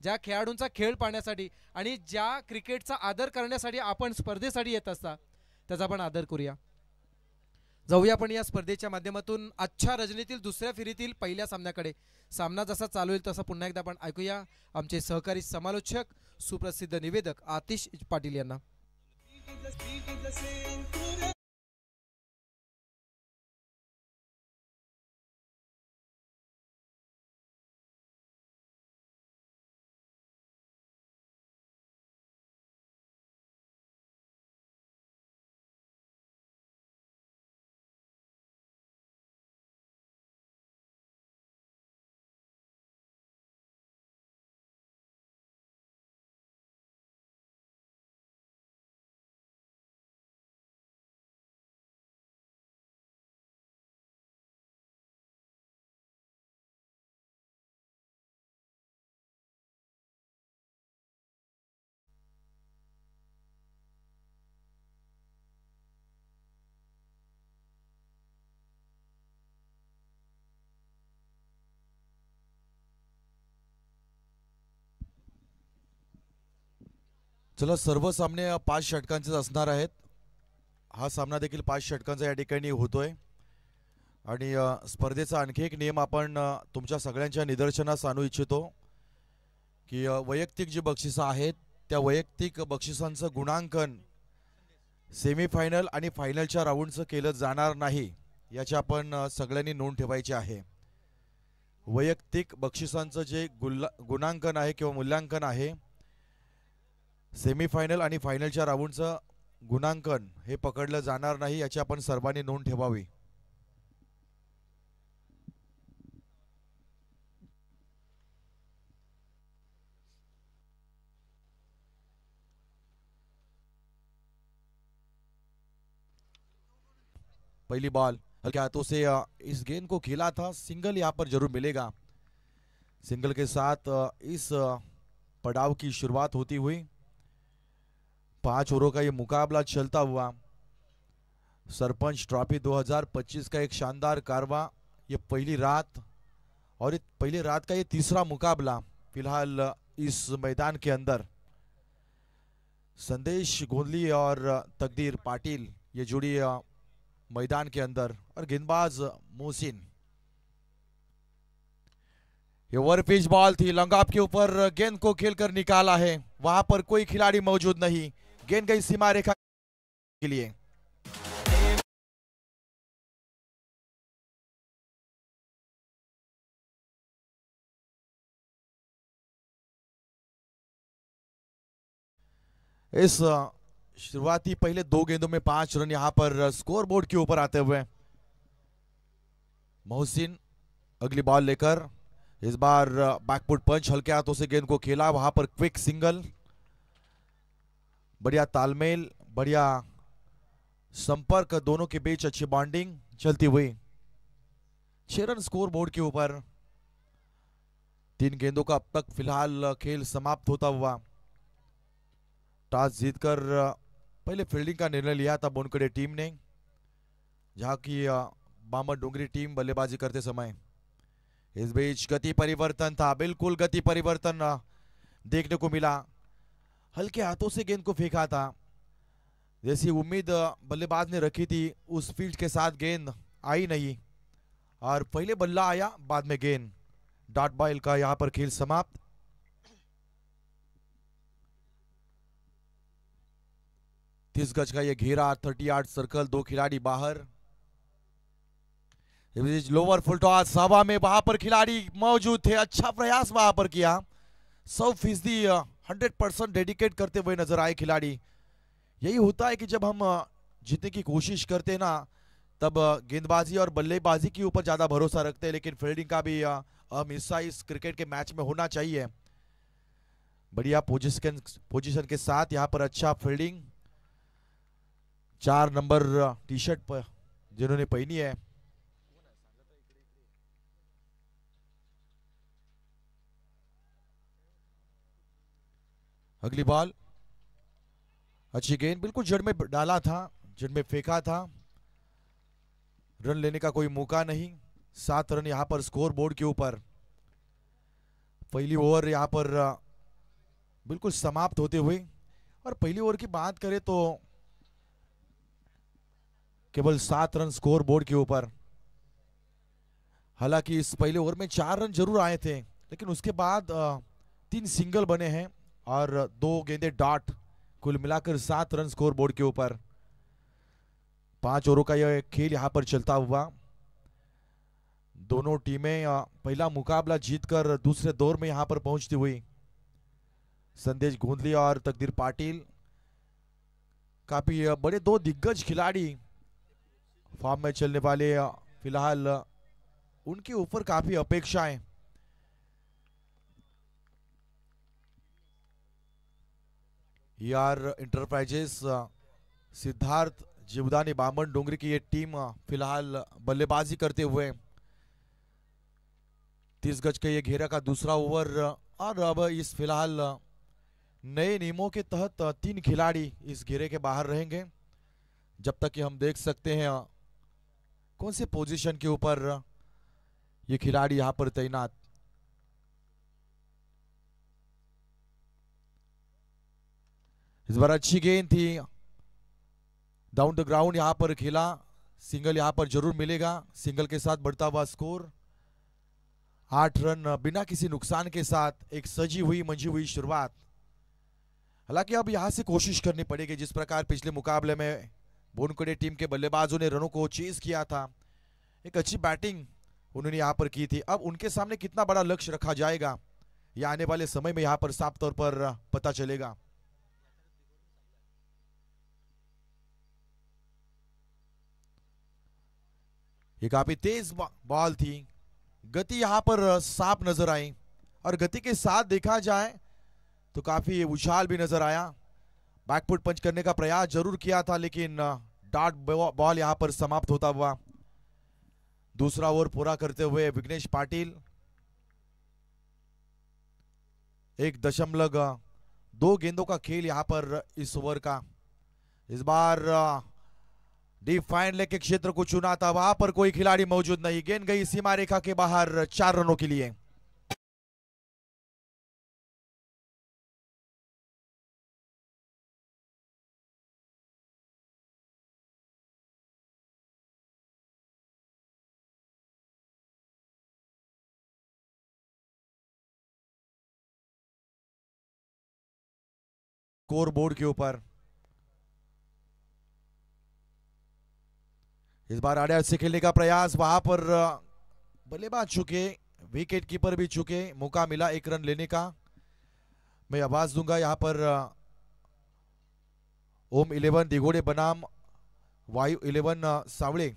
ज्या खेळाडूंचा खेळ पाहण्यासाठी आणि ज्या क्रिकेटचा आदर करण्यासाठी आपण स्पर्धेसाठी येत असता त्याचा आपण आदर करूया. जाऊया आपण या स्पर्धेच्या माध्यमातून आजच्या रजनीतील दुसऱ्या फेरीतील पहिल्या सामन्याकडे. सामना जसा चालू होईल तसा पुन्हा एकदा आपण ऐकूया आमचे सहकारी समालोचक सुप्रसिद्ध निवेदक आतिश पाटील यांना. चला, सर्व सामने 5 षटकांचेच असणार आहेत. हा सामना देखील 5 षटकांचा या ठिकाणी होतोय. आणि स्पर्धेचा आणखी एक नियम आपण तुमच्या सगळ्यांच्या निदर्शनास आणू इच्छितो की वैयक्तिक जी बक्षिसं आहेत त्या वैयक्तिक बक्षिसांचं गुणांकन सेमीफायनल आणि फायनलच्या राऊंडचं केलं जाणार नाही, याची आपण सगळ्यांनी नोंद ठेवायची आहे. वैयक्तिक बक्षिसांचं जे गुणांकन आहे किंवा मूल्यांकन आहे, सेमीफायनल आणि फायनलच्या राऊंडचं गुणांकन हे पकडलं जाणार नाही, याची आपण सर्वांनी नोंद ठेवावी. पहली बॉल हल्के हाथों से इस गेंद को खेला था. सिंगल यहाँ पर जरूर मिलेगा. सिंगल के साथ इस पड़ाव की शुरुआत होती हुई 5 ओवरों का ये मुकाबला चलता हुआ सरपंच ट्रॉफी 2025 का एक शानदार कारवा. ये पहली रात और पहली रात का ये तीसरा मुकाबला फिलहाल इस मैदान के अंदर. संदेश गोंदली और तकदीर पाटिल ये जोड़ी मैदान के अंदर और गेंदबाज मोहसिन. ये ओवरपिच बॉल थी, लंगाप के ऊपर गेंद को खेलकर निकाला है. वहां पर कोई खिलाड़ी मौजूद नहीं. गेंद गई सीमा रेखा के लिए. इस शुरुआती पहले 2 गेंदों में 5 रन यहां पर स्कोर बोर्ड के ऊपर आते हुए मोहसिन अगली बॉल लेकर. इस बार बैकफुट पंच हल्के हाथों से गेंद को खेला. वहां पर क्विक सिंगल. बढ़िया तालमेल, बढ़िया संपर्क, दोनों के बीच अच्छी बॉन्डिंग चलती हुई. 6 रन स्कोर बोर्ड के ऊपर. 3 गेंदों का अब तक फिलहाल खेल समाप्त होता हुआ. टॉस जीतकर पहले फील्डिंग का निर्णय लिया था बोनखडे टीम ने, जहां की बामन डोंगरी टीम बल्लेबाजी करते समय. इस बीच गति परिवर्तन था, बिल्कुल गति परिवर्तन देखने को मिला. हल्के हाथों से गेंद को फेंका था. जैसी उम्मीद बल्लेबाज ने रखी थी उस फील्ड के साथ गेंद आई नहीं और पहले बल्ला आया, बाद में गेंद. डॉट बॉल का यहां पर खेल समाप्त. 30 गज का ये घेरा, 30 यार्ड सर्कल, 2 खिलाड़ी बाहर. लोअर फुल टॉस हवा में, वहां पर खिलाड़ी मौजूद थे. अच्छा प्रयास वहां पर किया. 100% 100% डेडिकेट करते हुए नजर आए खिलाड़ी. यही होता है कि जब हम जीतने की कोशिश करते हैं ना, तब गेंदबाजी और बल्लेबाजी के ऊपर ज्यादा भरोसा रखते हैं, लेकिन फील्डिंग का भी अहम हिस्सा इस क्रिकेट के मैच में होना चाहिए. बढ़िया पोजीशन के साथ यहां पर अच्छा फील्डिंग. 4 नंबर टी शर्ट पर जिन्होंने पहनी है, अगली बॉल. अच्छी गेंद, बिल्कुल जड़ में डाला था, जड़ में फेंका था. रन लेने का कोई मौका नहीं. 7 रन यहां पर स्कोर बोर्ड के ऊपर. पहली ओवर यहां पर बिल्कुल समाप्त होते हुए। और पहली ओवर की बात करें तो केवल 7 रन स्कोर बोर्ड के ऊपर। हालांकि इस पहले ओवर में 4 रन जरूर आए थे, लेकिन उसके बाद 3 सिंगल बने हैं और 2 गेंदे डॉट। कुल मिलाकर 7 रन स्कोर बोर्ड के ऊपर। 5 ओवरों का यह खेल यहां पर चलता हुआ। दोनों टीमें पहला मुकाबला जीतकर दूसरे दौर में यहां पर पहुंचती हुई। संदेश गोंदली और तकदीर पाटिल काफी बड़े 2 दिग्गज खिलाड़ी फॉर्म में चलने वाले। फिलहाल उनके ऊपर काफी अपेक्षाएं। यार इंटरप्राइजेस सिद्धार्थ जीवदानी बामन डोंगरी की ये टीम फिलहाल बल्लेबाजी करते हुए 30 गज के ये घेरा का दूसरा ओवर। और अब इस फिलहाल नए नियमों के तहत 3 खिलाड़ी इस घेरे के बाहर रहेंगे जब तक कि हम देख सकते हैं कौन से पोजीशन के ऊपर ये खिलाड़ी यहां पर तैनात। इस बार अच्छी गेंद थी, डाउन द ग्राउंड यहां पर खेला। सिंगल यहां पर जरूर मिलेगा। सिंगल के साथ बढ़ता हुआ स्कोर 8 रन बिना किसी नुकसान के साथ एक सजी हुई मंजी हुई शुरुआत। हालांकि अब यहां से कोशिश करनी पड़ेगी। जिस प्रकार पिछले मुकाबले में बोनकड़े टीम के बल्लेबाजों ने रनों को चेज किया था, एक अच्छी बैटिंग उन्होंने यहां पर की थी। अब उनके सामने कितना बड़ा लक्ष्य रखा जाएगा यह आने वाले समय में यहां पर साफ तौर पर पता चलेगा। ये काफी तेज बॉल थी। गति यहां पर साफ नजर आई और गति के साथ देखा जाए तो काफी उछाल भी नजर आया। बैकफुट पंच करने का प्रयास जरूर किया था, लेकिन डॉट बॉल यहां पर समाप्त होता हुआ। दूसरा ओवर पूरा करते हुए विघ्नेश पाटिल 1.2 गेंदों का खेल यहां पर इस ओवर का। इस बार डीप फाइन लेग के क्षेत्र को चुना था, वहां पर कोई खिलाड़ी मौजूद नहीं। गेंद गई सीमा रेखा के बाहर 4 रनों के लिए। स्कोर बोर्ड के ऊपर इस बार आड़े से खेलने का प्रयास, वहां पर बल्लेबाज चुके, विकेट कीपर भी चुके। मौका मिला 1 रन लेने का। मैं आवाज दूंगा यहां पर ओम 11 दिगोड़े बनाम वायु 11 सावड़े,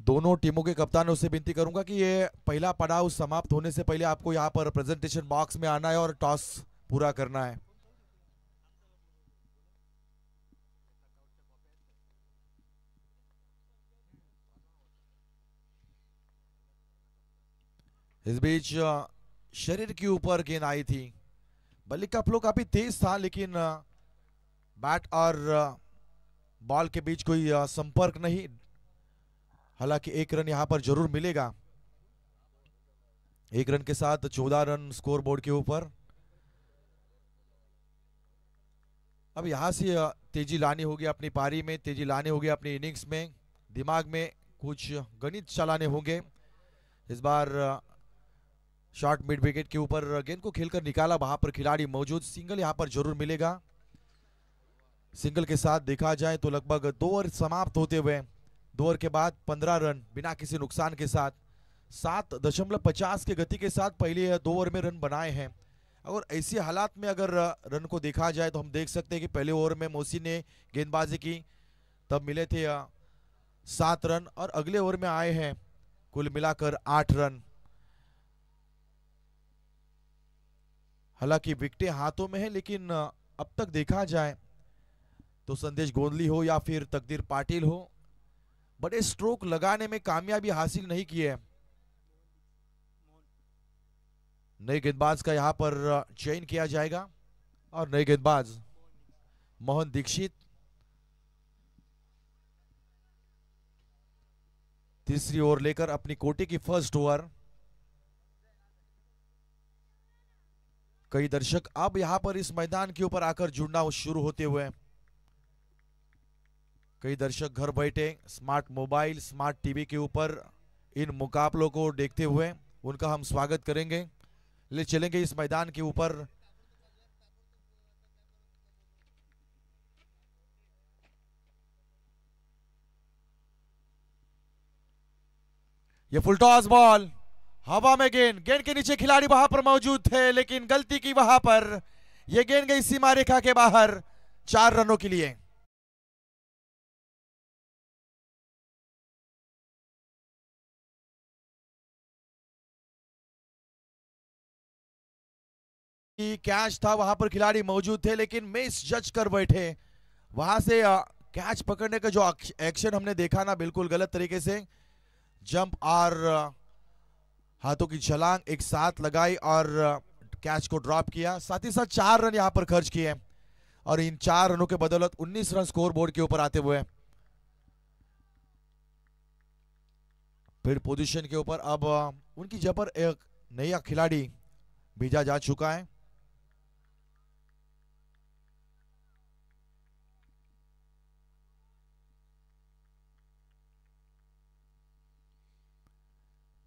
दोनों टीमों के कप्तानों से विनती करूंगा कि ये पहला पड़ाव समाप्त होने से पहले आपको यहां पर प्रेजेंटेशन बॉक्स में आना है और टॉस पूरा करना है। इस बीच शरीर के ऊपर गेंद आई थी। बल्ले का फ्लो काफी तेज था, लेकिन बैट और बॉल के बीच कोई संपर्क नहीं। हालांकि 1 रन यहां पर जरूर मिलेगा। 1 रन के साथ 14 रन स्कोर बोर्ड के ऊपर। अब यहां से तेजी लानी होगी अपनी पारी में, तेजी लानी होगी अपनी इनिंग्स में। दिमाग में कुछ गणित चलाने होंगे। इस बार शॉर्ट मिड विकेट के ऊपर गेंद को खेलकर निकाला, वहां पर खिलाड़ी मौजूद। सिंगल यहां पर जरूर मिलेगा। सिंगल के साथ देखा जाए तो लगभग 2 ओवर समाप्त होते हुए 2 ओवर के बाद 15 रन बिना किसी नुकसान के साथ 7.50 के गति के साथ पहले 2 ओवर में रन बनाए हैं। और ऐसे हालात में अगर रन को देखा जाए तो हम देख सकते हैं कि पहले ओवर में मोसी ने गेंदबाजी की, तब मिले थे 7 रन और अगले ओवर में आए हैं कुल मिलाकर 8 रन। हालांकि विकेटें हाथों में है, लेकिन अब तक देखा जाए तो संदेश गोंदली हो या फिर तकदीर पाटिल हो, बड़े स्ट्रोक लगाने में कामयाबी हासिल नहीं की है। नए गेंदबाज का यहां पर चयन किया जाएगा और नए गेंदबाज मोहन दीक्षित तीसरी ओवर लेकर अपनी कोटे की फर्स्ट ओवर। कई दर्शक अब यहां पर इस मैदान के ऊपर आकर जुड़ना शुरू होते हुए, कई दर्शक घर बैठे स्मार्ट मोबाइल स्मार्ट टीवी के ऊपर इन मुकाबलों को देखते हुए उनका हम स्वागत करेंगे। ले चलेंगे इस मैदान के ऊपर। ये फुल टॉस बॉल हवा में, गेंद गेंद के नीचे खिलाड़ी वहां पर मौजूद थे लेकिन गलती की वहां पर। यह गेंद गई सीमा रेखा के बाहर 4 रनों के लिए। कैच था, वहां पर खिलाड़ी मौजूद थे लेकिन मिस जज कर बैठे। वहां से कैच पकड़ने का जो एक्शन हमने देखा ना, बिल्कुल गलत तरीके से जंप और हाथों की छलांग एक साथ लगाई और कैच को ड्रॉप किया। साथ ही साथ 4 रन यहां पर खर्च किए और इन 4 रनों के बदौलत 19 रन स्कोर बोर्ड के ऊपर आते हुए फिर पोजीशन के ऊपर अब उनकी जगह पर एक नया खिलाड़ी भेजा जा चुका है।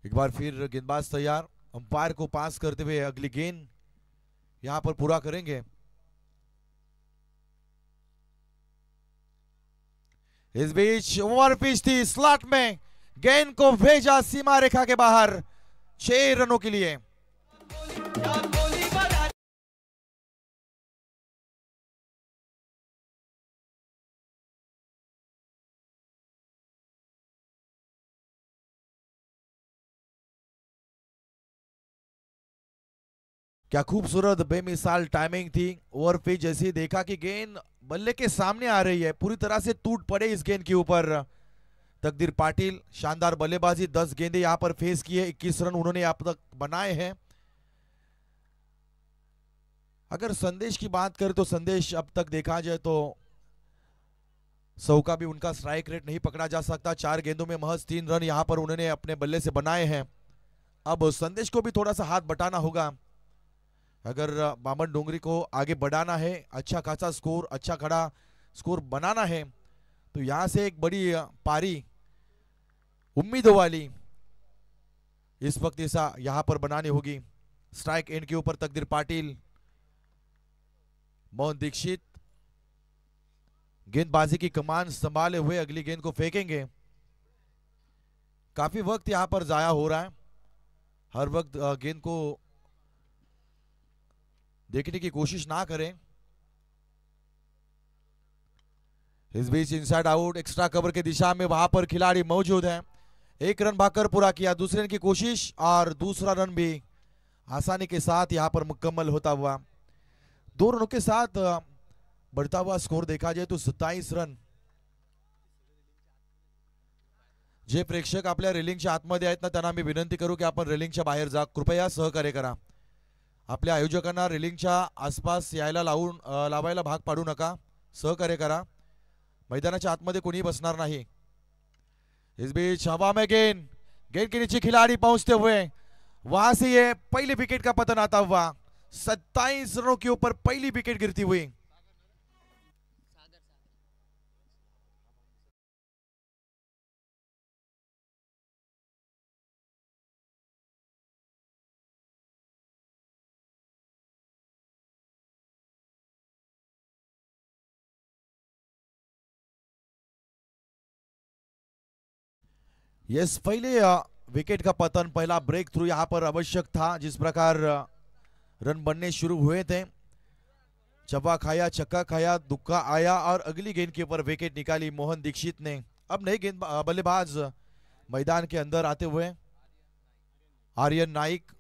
एक बार फिर गेंदबाज तैयार, अंपायर को पास करते हुए अगली गेंद यहां पर पूरा करेंगे। इस बीच ओवर पिच थी, स्लॉट में गेंद को भेजा सीमा रेखा के बाहर 6 रनों के लिए। क्या खूबसूरत बेमिसाल टाइमिंग थी। ओवर पिच जैसे ही देखा कि गेंद बल्ले के सामने आ रही है, पूरी तरह से टूट पड़े इस गेंद के ऊपर। तकदीर पाटिल शानदार बल्लेबाजी, 10 गेंदे यहां पर फेस किए, 21 रन उन्होंने अब तक बनाए हैं। अगर संदेश की बात करें तो संदेश अब तक देखा जाए तो 100 का भी उनका स्ट्राइक रेट नहीं पकड़ा जा सकता। 4 गेंदों में महज 3 रन यहां पर उन्होंने अपने बल्ले से बनाए हैं। अब संदेश को भी थोड़ा सा हाथ बटाना होगा अगर बामन डोंगरी को आगे बढ़ाना है, अच्छा खासा स्कोर, अच्छा खड़ा स्कोर बनाना है तो यहां से एक बड़ी पारी उम्मीदों वाली इस वक्त ऐसा यहां पर बनानी होगी। स्ट्राइक एंड के ऊपर तकदीर पाटिल, मोहन दीक्षित गेंदबाजी की कमान संभाले हुए अगली गेंद को फेंकेंगे। काफी वक्त यहां पर जाया हो रहा है, हर वक्त गेंद को देखने की कोशिश ना करें। इस बीच इनसाइड आउट एक्स्ट्रा कवर के दिशा में वहां पर खिलाड़ी मौजूद हैं। 1 रन भागकर पूरा किया, दूसरे रन की कोशिश और दूसरा रन भी आसानी के साथ यहां पर मुकम्मल होता हुआ। 2 रनों के साथ बढ़ता हुआ स्कोर देखा जाए तो 27 रन। जे प्रेक्षक आपल्या रेलिंगच्या आतमध्ये आहेत ना, त्यांना मी विनंती करू की आपण रेलिंगच्या बाहेर जा, कृपया सहकार्य करा। आपल्या आयोजकांना रेलिंगच्या आसपास यायला लावायला भाग पाडू नका, सहकार्य करा। मैदानाच्या आतमध्ये कोणी बसणार नहीं। इस बीच हवा में गेंद, गेंद के नीचे खिलाड़ी पहुंचते हुए वहां से ये पहली विकेट का पतन आता हुआ। 27 रनों के ऊपर पहली विकेट गिरती हुई। यस, पहले विकेट का पतन, पहला ब्रेक थ्रू यहां पर आवश्यक था। जिस प्रकार रन बनने शुरू हुए थे, चौका खाया, छक्का खाया, दुक्का आया और अगली गेंद के ऊपर विकेट निकाली मोहन दीक्षित ने। अब नए गेंद बल्लेबाज मैदान के अंदर आते हुए आर्यन नाइक।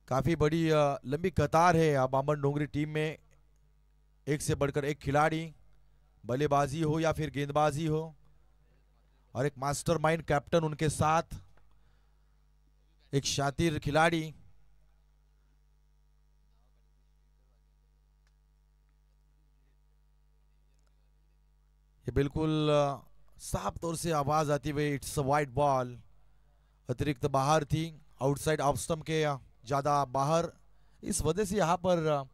काफी बड़ी लंबी कतार है बामन डोंगरी टीम में, एक से बढ़कर एक खिलाड़ी, बल्लेबाजी हो या फिर गेंदबाजी हो, और एक मास्टरमाइंड कैप्टन उनके साथ, एक शातिर खिलाड़ी। ये बिल्कुल साफ तौर से आवाज आती हुई, इट्स अ वाइड बॉल। अतिरिक्त बाहर थी, आउटसाइड ऑफ स्टंप के ज्यादा बाहर, इस वजह से यहाँ पर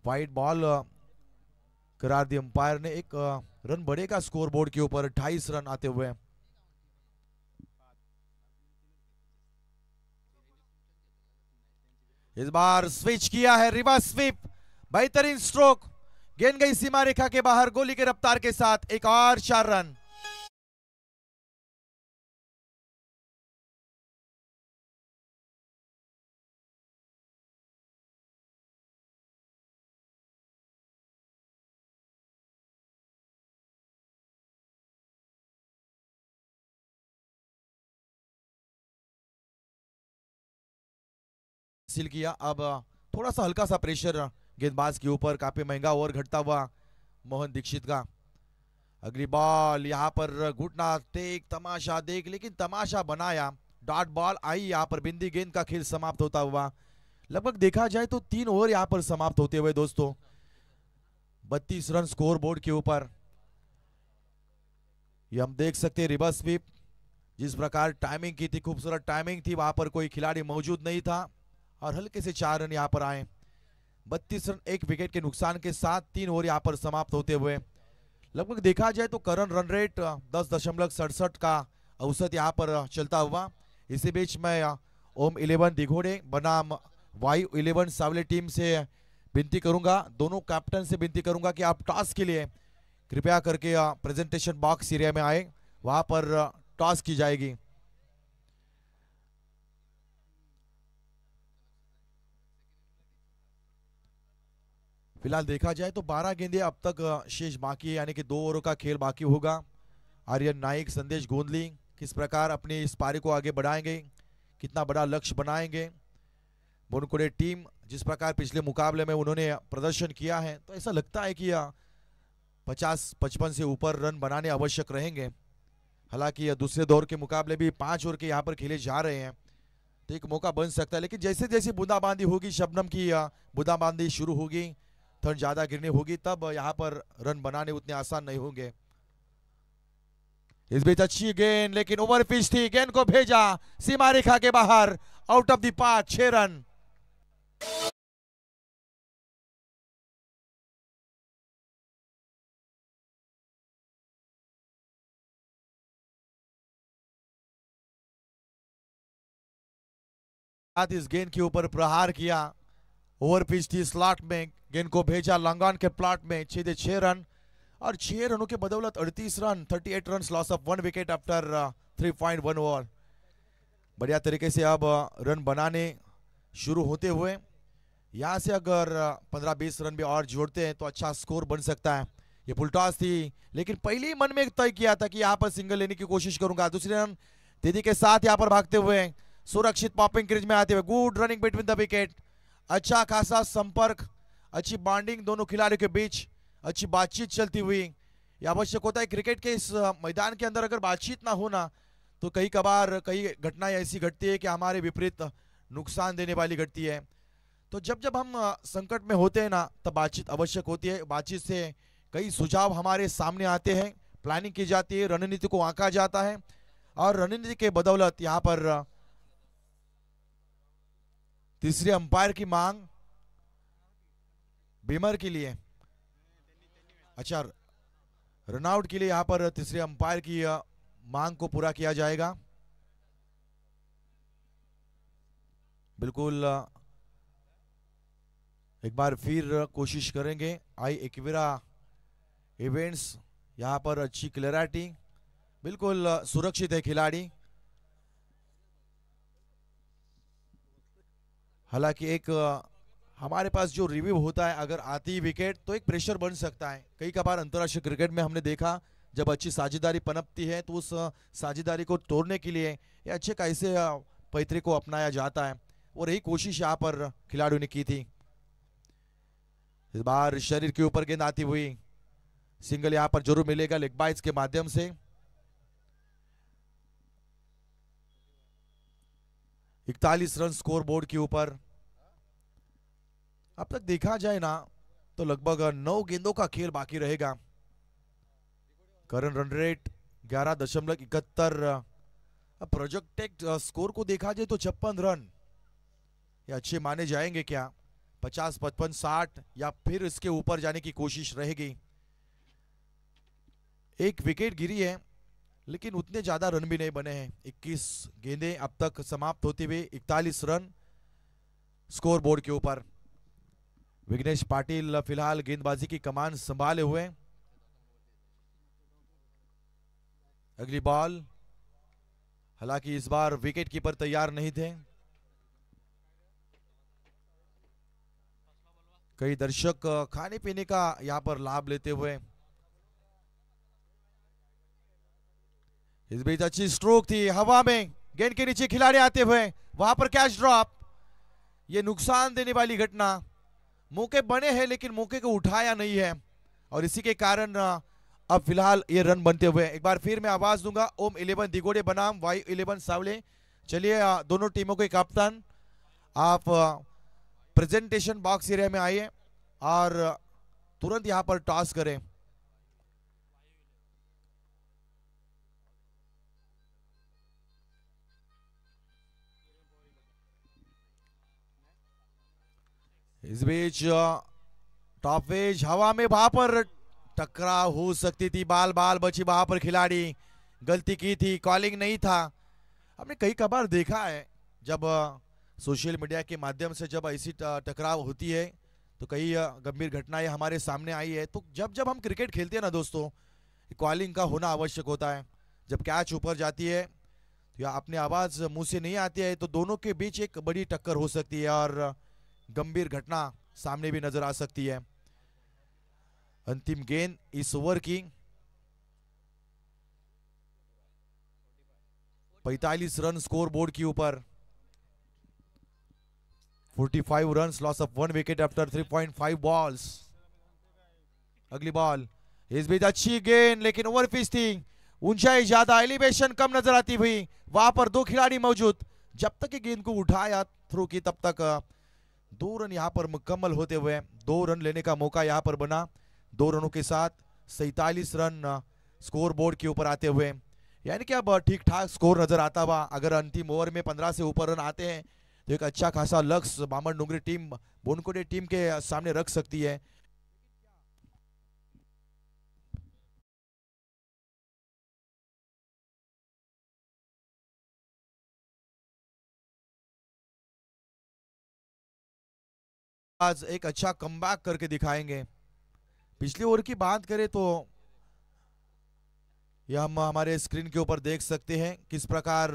वाइड बॉल करार दी अंपायर ने। एक रन बढ़ेगा स्कोर बोर्ड के ऊपर, 28 रन आते हुए। इस बार स्विच किया है, रिवर्स स्वीप, बेहतरीन स्ट्रोक, गेंद गई सीमा रेखा के बाहर गोली के रफ्तार के साथ, एक और 4 रन। हासिल किया। अब थोड़ा सा हल्का सा प्रेशर गेंदबाज के ऊपर, काफी महंगा ओवर घटता हुआ मोहन दीक्षित का। अगली बॉल यहाँ पर घुटना टेक, तमाशा देख, लेकिन तमाशा बनाया, डॉट बॉल आई यहाँ पर, बिंदी गेंद का खेल समाप्त होता हुआ। लगभग देखा जाए तो 3 ओवर यहाँ पर समाप्त होते हुए दोस्तों, 32 रन स्कोर बोर्ड के ऊपर। ये हम देख सकते हैं रिवर्स स्वीप, जिस प्रकार टाइमिंग की थी, खूबसूरत टाइमिंग थी, वहां पर कोई खिलाड़ी मौजूद नहीं था और हल्के से 4 रन यहाँ पर आए। 32 रन 1 विकेट के नुकसान के साथ 3 ओवर यहाँ पर समाप्त होते हुए। लगभग देखा जाए तो करंट रन रेट 10.67 का औसत यहाँ पर चलता हुआ। इसी बीच में ओम 11 दिघोड़े बनाम वायु 11 सावले टीम से विनती करूंगा, दोनों कैप्टन से विनती करूंगा कि आप टॉस के लिए कृपया करके प्रेजेंटेशन बॉक्स एरिया में आए, वहां पर टॉस की जाएगी। फिलहाल देखा जाए तो 12 गेंदें अब तक शेष बाकी है, यानी कि 2 ओवरों का खेल बाकी होगा। आर्यन नाइक, संदेश गोंदली किस प्रकार अपनी इस पारी को आगे बढ़ाएंगे, कितना बड़ा लक्ष्य बनाएंगे। बोनकुड़े टीम जिस प्रकार पिछले मुकाबले में उन्होंने प्रदर्शन किया है, तो ऐसा लगता है कि 50-55 से ऊपर रन बनाने आवश्यक रहेंगे। हालांकि दूसरे दौर के मुकाबले भी 5 ओवर के यहाँ पर खेले जा रहे हैं, तो एक मौका बन सकता है। लेकिन जैसे जैसे बूंदाबांदी होगी, शबनम की बूंदाबांदी शुरू होगी, ठंड ज्यादा गिरने होगी, तब यहाँ पर रन बनाने उतने आसान नहीं होंगे। इस बीच अच्छी गेंद, लेकिन ओवर पिच थी, गेंद को भेजा सीमा रेखा के बाहर, out of the park, 6 run. इस गेंद के ऊपर प्रहार किया, ओवर पिच थी, स्लॉट में गेंद को भेजा लंगान के प्लॉट में, 6 रन, और 6 रनों के बदौलत 38 run, 38 run, loss of 1 wicket after 3.1 over. बढ़िया तरीके से अब रन बनाने शुरू होते हुए, यहां से अगर 15-20 रन भी और जोड़ते हैं तो अच्छा स्कोर बन सकता है। ये फुल टॉस थी, लेकिन पहले ही मन में तय किया था कि यहाँ पर सिंगल लेने की कोशिश करूंगा। दूसरे रन तेजी के साथ यहाँ पर भागते हुए, सुरक्षित पॉपिंग क्रीज में आते हुए, good running between the wicket, अच्छा खासा संपर्क, अच्छी बॉन्डिंग दोनों खिलाड़ियों के बीच, अच्छी बातचीत चलती हुई। यह आवश्यक होता है क्रिकेट के इस मैदान के अंदर, अगर बातचीत ना होना तो कई कबार कई घटनाएं ऐसी घटती है कि हमारे विपरीत नुकसान देने वाली घटती है। तो जब जब हम संकट में होते हैं ना, तब बातचीत आवश्यक होती है। बातचीत से कई सुझाव हमारे सामने आते हैं, प्लानिंग की जाती है, रणनीति को आंका जाता है, और रणनीति के बदौलत यहाँ पर तीसरे अंपायर की मांग बीमर के लिए, अच्छा रनआउट के लिए यहाँ पर तीसरे अंपायर की मांग को पूरा किया जाएगा। बिल्कुल एक बार फिर कोशिश करेंगे। आई एक्विरा इवेंट्स, यहाँ पर अच्छी क्लैरिटी, बिल्कुल सुरक्षित है खिलाड़ी। हालांकि एक हमारे पास जो रिव्यू होता है, अगर आती विकेट तो एक प्रेशर बन सकता है। कई बार अंतर्राष्ट्रीय क्रिकेट में हमने देखा, जब अच्छी साझेदारी पनपती है तो उस साझेदारी को तोड़ने के लिए ये अच्छे कैसे पैतरे को अपनाया जाता है, और यही कोशिश यहाँ पर खिलाड़ियों ने की थी। इस बार शरीर के ऊपर गेंद आती हुई, सिंगल यहाँ पर जरूर मिलेगा लेग बाइट्स के माध्यम से। 41 रन स्कोर बोर्ड के ऊपर। अब तक देखा जाए ना तो लगभग 9 गेंदों का खेल बाकी रहेगा। करंट रन रेट 11.71 अब प्रोजेक्टेड स्कोर को देखा जाए तो 56 रन ये अच्छे माने जाएंगे क्या? 50, 55, 60 या फिर इसके ऊपर जाने की कोशिश रहेगी। एक विकेट गिरी है लेकिन उतने ज्यादा रन भी नहीं बने हैं। 21 गेंदें अब तक समाप्त होते हुए 41 रन स्कोर बोर्ड के ऊपर। विघ्नेश पाटिल फिलहाल गेंदबाजी की कमान संभाले हुए। अगली बॉल, हालांकि इस बार विकेट कीपर तैयार नहीं थे। कई दर्शक खाने पीने का यहां पर लाभ लेते हुए। इस बीच अच्छी स्ट्रोक थी हवा में, गेंद के नीचे खिलाड़ी आते हुए, वहां पर कैच ड्रॉप। ये नुकसान देने वाली घटना। मौके बने हैं लेकिन मौके को उठाया नहीं है और इसी के कारण अब फिलहाल ये रन बनते हुए। एक बार फिर मैं आवाज दूंगा, ओम 11 दिगोड़े बनाम वाई 11 सावले। चलिए दोनों टीमों के कप्तान आप प्रेजेंटेशन बॉक्स एरिया में आइए और तुरंत यहां पर टॉस करें। इस बीच टॉप वेज हवा में, वहां पर टकराव हो सकती थी, बाल बाल बची, वहां पर खिलाड़ी गलती की थी, कॉलिंग नहीं था। हमने कई कबार देखा है जब सोशल मीडिया के माध्यम से जब ऐसी टकराव होती है तो कई गंभीर घटनाएं हमारे सामने आई है। तो जब जब हम क्रिकेट खेलते हैं ना दोस्तों, कॉलिंग का होना आवश्यक होता है। जब कैच ऊपर जाती है तो या अपनी आवाज मुंह से नहीं आती है तो दोनों के बीच एक बड़ी टक्कर हो सकती है और गंभीर घटना सामने भी नजर आ सकती है। अंतिम गेंद इस ओवर की 45 रन स्कोर बोर्ड के ऊपर। 45 run, loss of 1 wicket after 3.5 balls. अगली बॉल, इस बीच अच्छी गेंद लेकिन ओवर पिच थी, ऊंचाई ज्यादा, एलिवेशन कम नजर आती हुई, वहां पर दो खिलाड़ी मौजूद। जब तक ये गेंद को उठाया थ्रो की तब तक 2 रन यहां पर मुकम्मल होते हुए 2 रन लेने का मौका यहां पर बना। 2 रनों के साथ 47 रन स्कोर बोर्ड के ऊपर आते हुए, यानी कि अब ठीक ठाक स्कोर नजर आता हुआ। अगर अंतिम ओवर में 15 से ऊपर रन आते हैं तो एक अच्छा खासा लक्ष्य बामन डोंगरी टीम बोनकोडे टीम के सामने रख सकती है। आज एक अच्छा कमबैक करके दिखाएंगे। पिछले ओवर की बात करें तो यह हम हमारे स्क्रीन के ऊपर देख सकते हैं किस प्रकार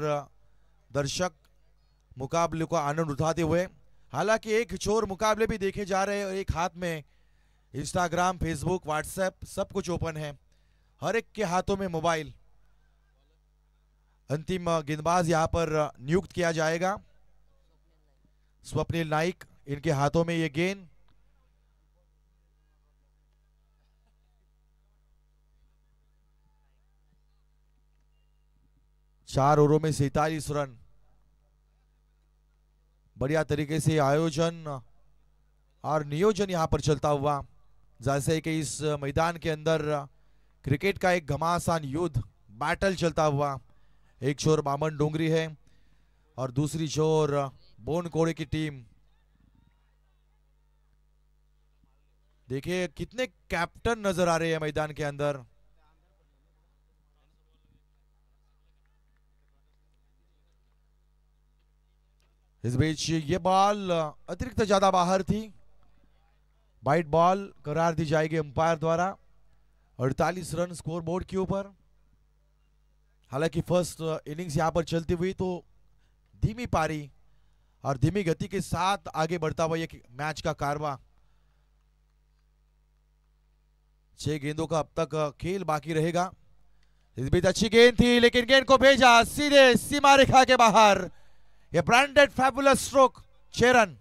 दर्शक मुकाबले को आनंद उठाते हुए। हालांकि एक छोर मुकाबले भी देखे जा रहे हैं और एक हाथ में इंस्टाग्राम, फेसबुक, व्हाट्सएप सब कुछ ओपन है, हर एक के हाथों में मोबाइल। अंतिम गेंदबाज यहां पर नियुक्त किया जाएगा, स्वप्निल नाइक, इनके हाथों में ये गेंद। चार ओवरों में 47 रन। बढ़िया तरीके से आयोजन और नियोजन यहां पर चलता हुआ, जैसे कि इस मैदान के अंदर क्रिकेट का एक घमासान युद्ध बैटल चलता हुआ। एक छोर बामन डोंगरी है और दूसरी छोर बोनकोड़े की टीम। देखिए कितने कैप्टन नजर आ रहे हैं मैदान के अंदर। इस बीच ये बॉल अतिरिक्त ज्यादा बाहर थी, वाइड बॉल करार दी जाएगी अंपायर द्वारा। 48 रन स्कोर बोर्ड के ऊपर। हालांकि फर्स्ट इनिंग्स यहां पर चलती हुई तो धीमी पारी और धीमी गति के साथ आगे बढ़ता हुआ ये मैच का कारवा। 6 गेंदों का अब तक खेल बाकी रहेगा। इस बीच अच्छी गेंद थी लेकिन गेंद को भेजा सीधे सीमा रेखा के बाहर। ये ब्रांडेड फैबुलस स्ट्रोक, 6 रन।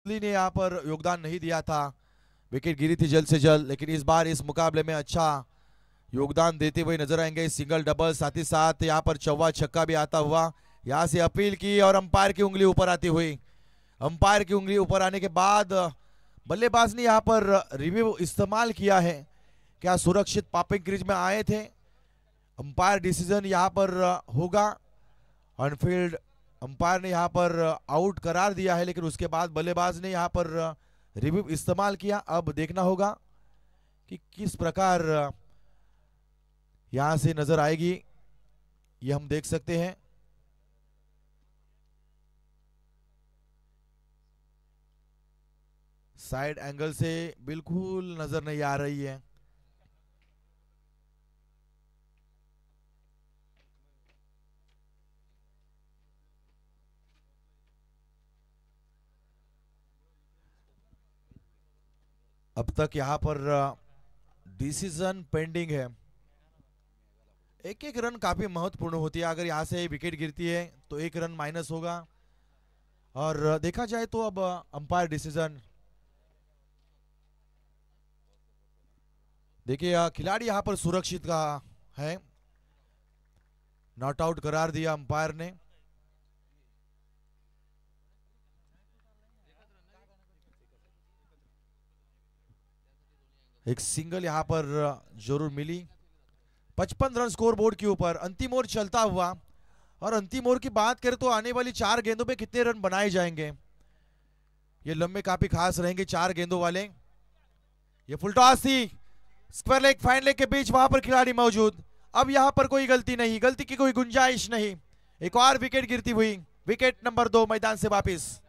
ने यहां पर योगदान नहीं दिया था, विकेट गिरी थी जल्द से जल्द, लेकिन इस बार इस मुकाबले में अच्छा योगदान देते हुए नजर आएंगे। सिंगल डबल, साथ ही साथ यहां पर चौवा छक्का भी आता हुआ। यहां से अपील की और अंपायर की उंगली ऊपर आती हुई, अंपायर की उंगली ऊपर आने के बाद बल्लेबाज ने यहां पर रिव्यू इस्तेमाल किया है। क्या सुरक्षित पॉपिंग क्रीज में आए थे? अंपायर डिसीजन यहां पर होगा। ऑनफील्ड अंपायर ने यहां पर आउट करार दिया है, लेकिन उसके बाद बल्लेबाज ने यहां पर रिव्यू इस्तेमाल किया। अब देखना होगा कि किस प्रकार यहां से नजर आएगी, ये हम देख सकते हैं। साइड एंगल से बिल्कुल नजर नहीं आ रही है। अब तक यहां पर डिसीजन पेंडिंग है। एक एक रन काफी महत्वपूर्ण होती है। अगर यहां से विकेट गिरती है तो एक रन माइनस होगा। और देखा जाए तो अब अंपायर डिसीजन देखिए, खिलाड़ी यहां पर सुरक्षित का है, नॉट आउट करार दिया अंपायर ने। एक सिंगल यहां पर जरूर मिली। 55 रन स्कोर बोर्ड के ऊपर अंतिम ओवर चलता हुआ। और अंतिम ओवर की बात करें तो आने वाली 4 गेंदों में कितने रन बनाए जाएंगे, ये लंबे काफी खास रहेंगे 4 गेंदों वाले। ये फुल टॉस थी, स्क्वायर लेग फाइन लेग के बीच वहां पर खिलाड़ी मौजूद। अब यहां पर कोई गलती नहीं, गलती की कोई गुंजाइश नहीं। एक और विकेट गिरती हुई, विकेट नंबर 2 मैदान से वापिस।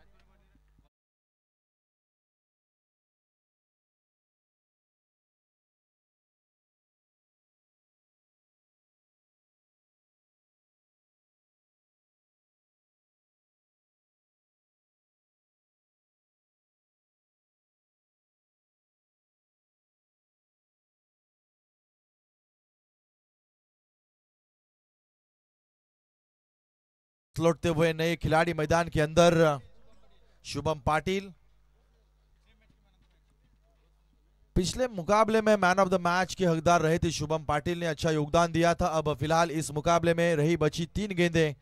लौटते हुए नए खिलाड़ी मैदान के अंदर, शुभम पाटिल। पिछले मुकाबले में मैन ऑफ द मैच के हकदार रहे थे शुभम पाटिल ने, अच्छा योगदान दिया था। अब फिलहाल इस मुकाबले में रही बची 3 गेंदें,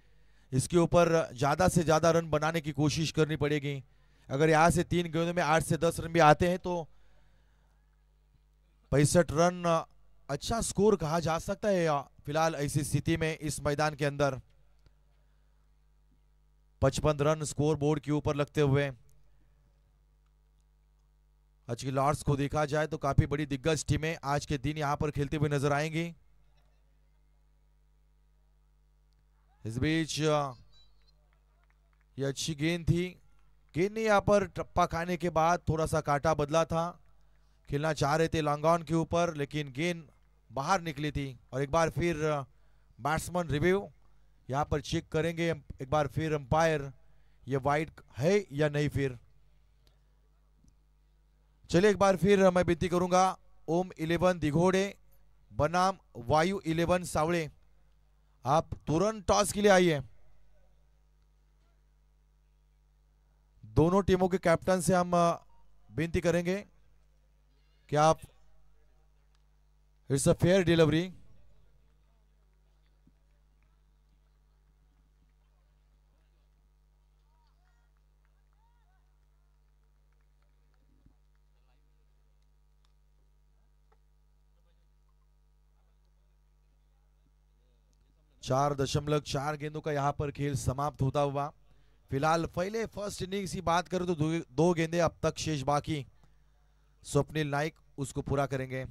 इसके ऊपर ज्यादा से ज्यादा रन बनाने की कोशिश करनी पड़ेगी। अगर यहां से 3 गेंदों में 8 से 10 रन भी आते हैं तो 65 रन अच्छा स्कोर कहा जा सकता है फिलहाल ऐसी स्थिति में इस मैदान के अंदर। 55 रन स्कोर बोर्ड के ऊपर लगते हुए आज की लॉर्ड्स को देखा जाए तो काफी बड़ी दिग्गज टीमें आज के दिन यहां पर खेलते हुए नजर आएंगी। इस बीच ये अच्छी गेंद थी, गेंद ने यहां पर टप्पा खाने के बाद थोड़ा सा काटा बदला था। खेलना चाह रहे थे लॉन्ग ऑन के ऊपर, लेकिन गेंद बाहर निकली थी। और एक बार फिर बैट्समैन रिव्यू यहां पर चेक करेंगे एक बार फिर अंपायर, ये वाइड है या नहीं। फिर चलिए एक बार फिर मैं विनती करूंगा, ओम 11 दिघोड़े बनाम वायु 11 सावळे, आप तुरंत टॉस के लिए आइए। दोनों टीमों के कैप्टन से हम विनती करेंगे कि आप, इट्स अ फेयर डिलीवरी। चार 4.4 गेंदों का यहां पर खेल समाप्त होता हुआ। फिलहाल पहले फर्स्ट इनिंग्स की बात करें तो 2 गेंदें अब तक शेष बाकी। स्वप्निल नाइक उसको पूरा करेंगे।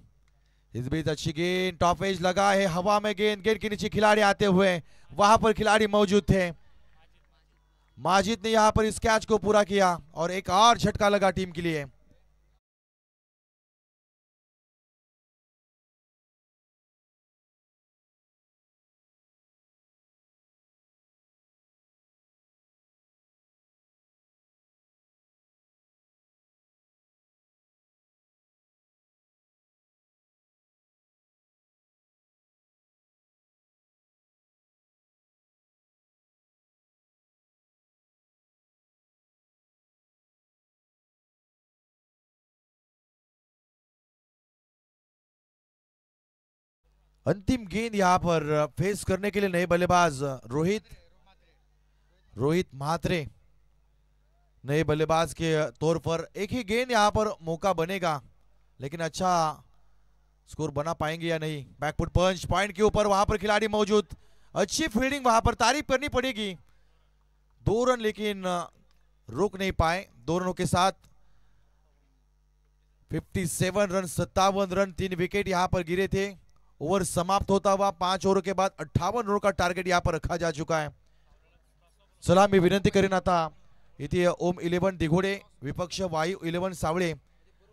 इस बीच अच्छी गेंद, टॉप एज लगा है, हवा में गेंद, गेंद के नीचे खिलाड़ी आते हुए, वहां पर खिलाड़ी मौजूद थे। माजिद ने यहां पर इस कैच को पूरा किया और एक और झटका लगा टीम के लिए। अंतिम गेंद यहां पर फेस करने के लिए नए बल्लेबाज रोहित रोहित महात्रे नए बल्लेबाज के तौर पर एक ही गेंद यहाँ पर मौका बनेगा, लेकिन अच्छा स्कोर बना पाएंगे या नहीं। बैकफुट पंच पॉइंट के ऊपर वहां पर खिलाड़ी मौजूद, अच्छी फील्डिंग वहां पर तारीफ करनी पड़ेगी। 2 रन लेकिन रोक नहीं पाए। 2 रनों के साथ 57 रन 57 रन 3 विकेट यहां पर गिरे थे। ओवर समाप्त होता हुआ 5 ओव्हर के बाद 58 रनों का टार्गेट यहां पर रखा जा चुका है। चला मी विनंती करीन आता इथे ओम 11 दिघोडे विपक्ष वायू 11 सावळे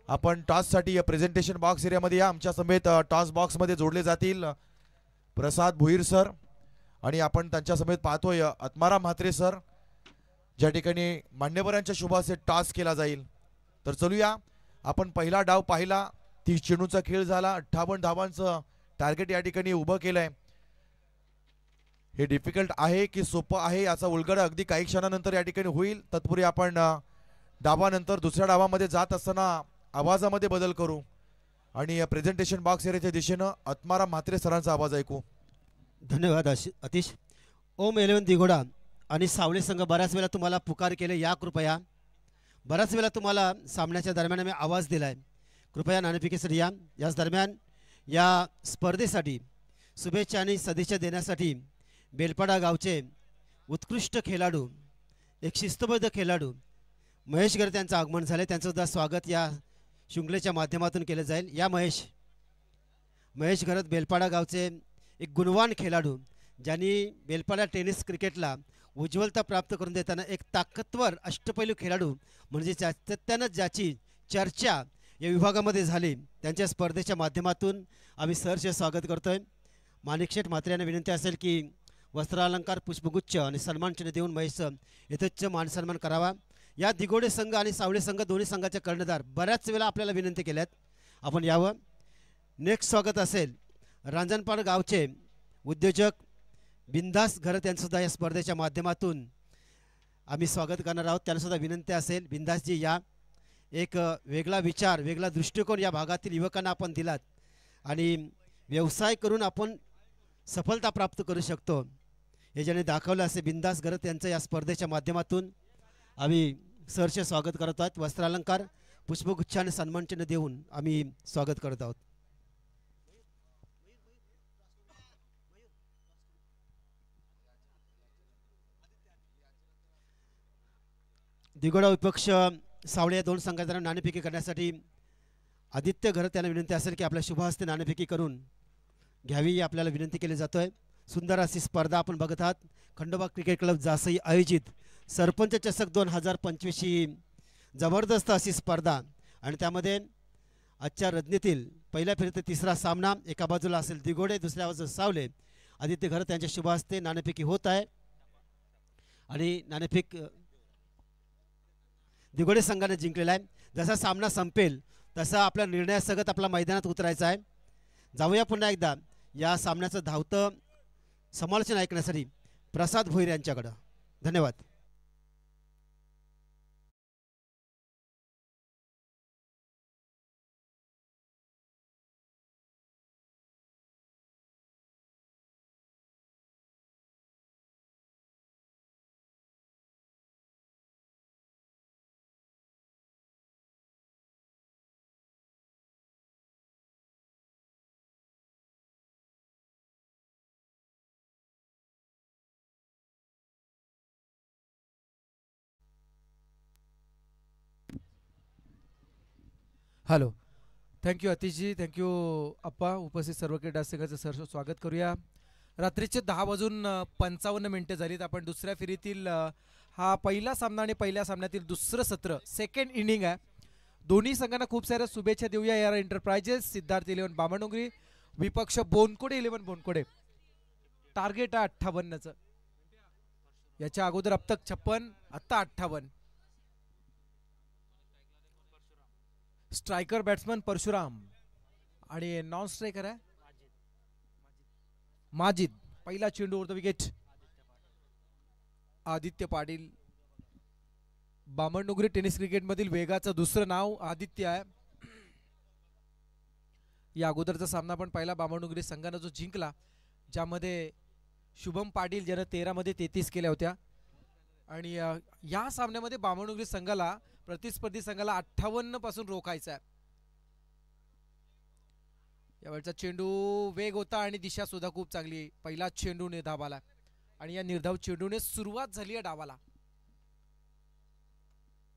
आपण टॉस साठी प्रेझेंटेशन बॉक्स एरियामध्ये या। आमच्या समेत टॉस बॉक्स मध्ये जोडले जातील प्रसाद भुईर सर आणि आपण त्यांच्या समेत पाहतोय आत्माराम म्हात्रे सर, ज्या ठिकाणी मान्यवरांच्या शुभ हस्ते टॉस केला जाईल। तर चलूया, आपण पहिला डाव पाहिला, 30 चेंडूचा खेळ झाला, 58 धावांचं टार्गेट या ठिकाणी उभं केलंय। हे डिफिकल्ट आहे की सोपं आहे याचा उलगडा अगदी काही क्षणानंतर या ठिकाणी होईल। तत्पूर्वी आपण डावानंतर दुसऱ्या डावामध्ये जात असताना आवाजामध्ये बदल करू आणि प्रेझेंटेशन बॉक्स एरियाच्या दिशेनं आत्माराम म्हात्रे सरांचा आवाज ऐकू। धन्यवाद अतिश। ओम 11 दिघोडा आणि सावळे संघ बऱ्याच वेळा तुम्हाला पुकार केले, या कृपया। बऱ्याच वेळा तुम्हाला सामन्याच्या दरम्यान मी आवाज दिलाय, कृपया नाणेफेकीसाठी या। याच दरम्यान या स्पर्धेसाठी शुभेच्छा आणि सदिच्छा देण्यासाठी बेलपाडा गावचे उत्कृष्ट खेळाडू, एक शिस्तबद्ध खेळाडू महेश गरत यांचं आगमन झाले। त्यांचं सुद्धा स्वागत या शृंखलेच्या माध्यमातून केलं जाईल। या महेश गरत बेलपाडा गावचे एक गुणवान खेळाडू, ज्यांनी बेलपाडा टेनिस क्रिकेटला उज्ज्वलता प्राप्त करून देताना एक ताकदवर अष्टपैलू खेळाडू म्हणजे सातत्यानं ज्याची चर्चा या विभागामध्ये झाली, त्यांच्या स्पर्धेच्या माध्यमातून आम्ही सहर्ष स्वागत करतोय। माणिकशेठ म्हात्रे यांना विनंती असेल की वस्त्रालंकार, पुष्पगुच्छ आणि सन्मानचिन्ह देऊन महेश यथोच्च मानसन्मान करावा। या दिघोडे संघ आणि सावळे संघ दोन्ही संघाचे कर्णधार बऱ्याच वेळा आपल्याला विनंती केल्यात, आपण यावं। नेक्स्ट स्वागत असेल रांजणपाड गावचे उद्योजक बिंदास घरत यांचंसुद्धा या स्पर्धेच्या माध्यमातून आम्ही स्वागत करणार आहोत। त्यांनासुद्धा विनंती असेल, बिंदासजी या। एक वेगळा विचार, वेगळा दृष्टिकोन या भागातील युवकांना आपण दिलात आणि व्यवसाय करून आपण सफलता प्राप्त करू शकतो हे ज्याने दाखवलं असे बिंदास घरत यांचं या स्पर्धेच्या माध्यमातून आम्ही सहर्ष स्वागत करत आहोत। वस्त्रालंकार, पुष्पगुच्छ आणि सन्मानचिन्ह देऊन आम्ही स्वागत करत आहोत। दिघोडा विपक्ष सावळे या दोन संघांना नाणेफेकी करण्यासाठी आदित्य घरत यांना विनंती असेल की आपल्या शुभ हस्ते नाणेफेकी करून घ्यावी, आपल्याला विनंती केली जातोय। सुंदर अशी स्पर्धा आपण बघत आहात। खंडोबा क्रिकेट क्लब जासई आयोजित सरपंच चषक 2025 ही जबरदस्त अशी स्पर्धा आणि त्यामध्ये आजच्या रजनीतील पहिल्या फेरीत तिसरा सामना, एका बाजूला असेल दिघोडे, दुसऱ्या बाजूला सावले। आदित्य घरत यांच्या शुभ हस्ते नाणेफेकी होत आहे आणि नाणेफेक दिघोडे संघाने जिंकलेला आहे। जसा सामना संपेल तसा आपल्या निर्णयासगत आपला मैदानात उतरायचा आहे। जाऊया पुन्हा एकदा या सामन्याचं धावतं समालोचन ऐकण्यासाठी प्रसाद भोईर यांच्याकडे। धन्यवाद। हॅलो, थँक्यू अतिशजी, थँक्यू अप्पा। उपस्थित सर्व क्रीडा संघाचं सहर्ष स्वागत करूया। रात्रीचे 10:55 झालीत। आपण दुसऱ्या फेरीतील हा पहिला सामना आणि पहिल्या सामन्यातील दुसरं सत्र, सेकंड इनिंग आहे। दोन्ही संघांना खूप साऱ्या शुभेच्छा देऊया। यार एंटरप्राइजेस, सिद्धार्थ 11 बामणडोंगरी विपक्ष बोनकोडे 11 बोनकोडे। टार्गेट आहे 58चं, याच्या अगोदर अब तक 56, आता 58। स्ट्रायकर बॅट्समन परशुराम आणि नॉन स्ट्रायकर आहे माजिद। पहिला चेंडू वर wicket Aditya Patil. Bamandongri tennis cricket मधील वेगाचं दुसरं नाव आदित्य आहे। या अगोदरचा सामना पण पहिला बामणडोंगरी संघाने जो जिंकला, ज्यामध्ये शुभम पाटील ज्याने 13 मध्ये 33 केल्या होत्या, आणि या सामन्यामध्ये बामणडोंगरी संघाला प्रतिस्पर्धी संघाला 58 पासून रोखायचा आहे. यावेळचा चेंडू वेग होता आणि दिशा सुद्धा खूप चांगली. पहिला चेंडू निर्धाव आला आणि या निर्धाव चेंडूने सुरुवात झाली आहे डावाला.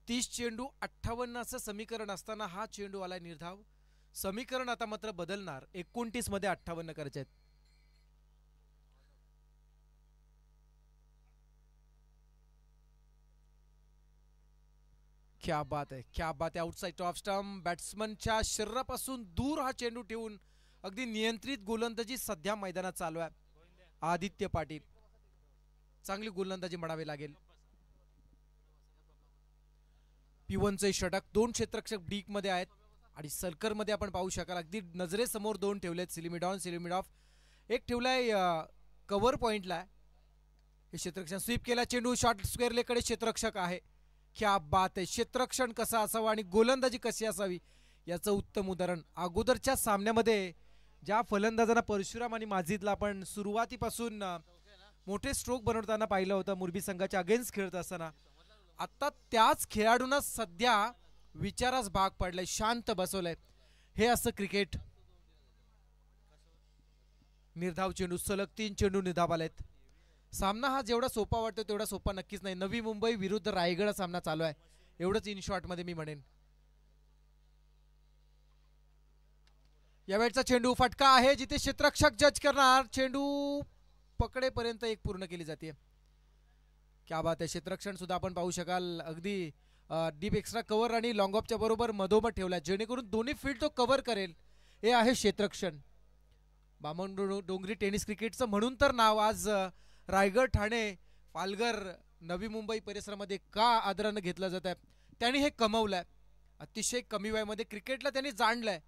30 चेंडू 58 असं समीकरण असताना हा चेंडू आला निर्धाव. समीकरण आता मात्र बदलणार, 29 मध्ये 58 करायचे आहेत. क्या बात आहे, क्या बात आहे. आउटसाइड ऑफ स्टंप, बॅट्समनच्या शरीरापासून दूर हा चेंडू ठेवून अगदी नियंत्रित गोलंदाजी सध्या मैदानात चालू आहे. आदित्य पाटील चांगली गोलंदाजी म्हणावी लागेल. पिवनचे षटक, 2 क्षेत्ररक्षक डीक मध्ये आहेत आणि सलकर मध्ये आपण पाहू शकाल अगदी नजरेसमोर 2 ठेवलेत. सिलिमिडॉन, सिलिमिडॉफ एक ठेवलाय कव्हर पॉइंटला. हे क्षेत्ररक्षण स्वीप केला, चेंडू शॉर्ट स्क्वेअर लेकडे क्षेत्ररक्षक आहे. क्या बात आहे. क्षेत्ररक्षण कसं असावं आणि गोलंदाजी कशी असावी याचं उत्तम उदाहरण अगोदरच्या सामन्यामध्ये ज्या फलंदाजांना परशुराम आणि माजिदला आपण सुरुवातीपासून मोठे स्ट्रोक बनवताना पाहिलं होतं मुरबी संघाच्या अगेन्स्ट खेळत असताना, आता त्याच खेळाडूंना सध्या विचारास भाग पडलाय, शांत बसवलंय. हे असं क्रिकेट. निर्धाव चेंडू, सलग 3 चेंडू निर्धाव आलेत. सामना हा जेवढा सोपा वाटतो तेवढा सोपा नक्कीच नाही. नवी मुंबई विरुद्ध रायगड सामना चालू आहे, एवढंच इन शॉर्ट मध्ये मी म्हणेन. यावेळचा चेंडू फटका आहे, जिथे क्षेत्ररक्षक जज करणार. चेंडू पकडेपर्यंत एक पूर्ण केली जाते. क्या बात आहे. क्षेत्ररक्षण सुद्धा आपण पाहू शकाल अगदी डीप एक्स्ट्रा कव्हर आणि लॉंग ऑफच्या बरोबर मधोमध ठेवला, जेणेकरून दोन्ही फील्ड तो कव्हर करेल. हे आहे क्षेत्ररक्षण. बामणडोंगरी टेनिस क्रिकेटचं म्हणून तर नाव आज रायगड, ठाणे, पालघर, नवी मुंबई परिसरामध्ये का आदरानं घेतलं जात आहे. त्यांनी हे कमवलंय. अतिशय कमी वयामध्ये क्रिकेटला त्यांनी जाणलंय.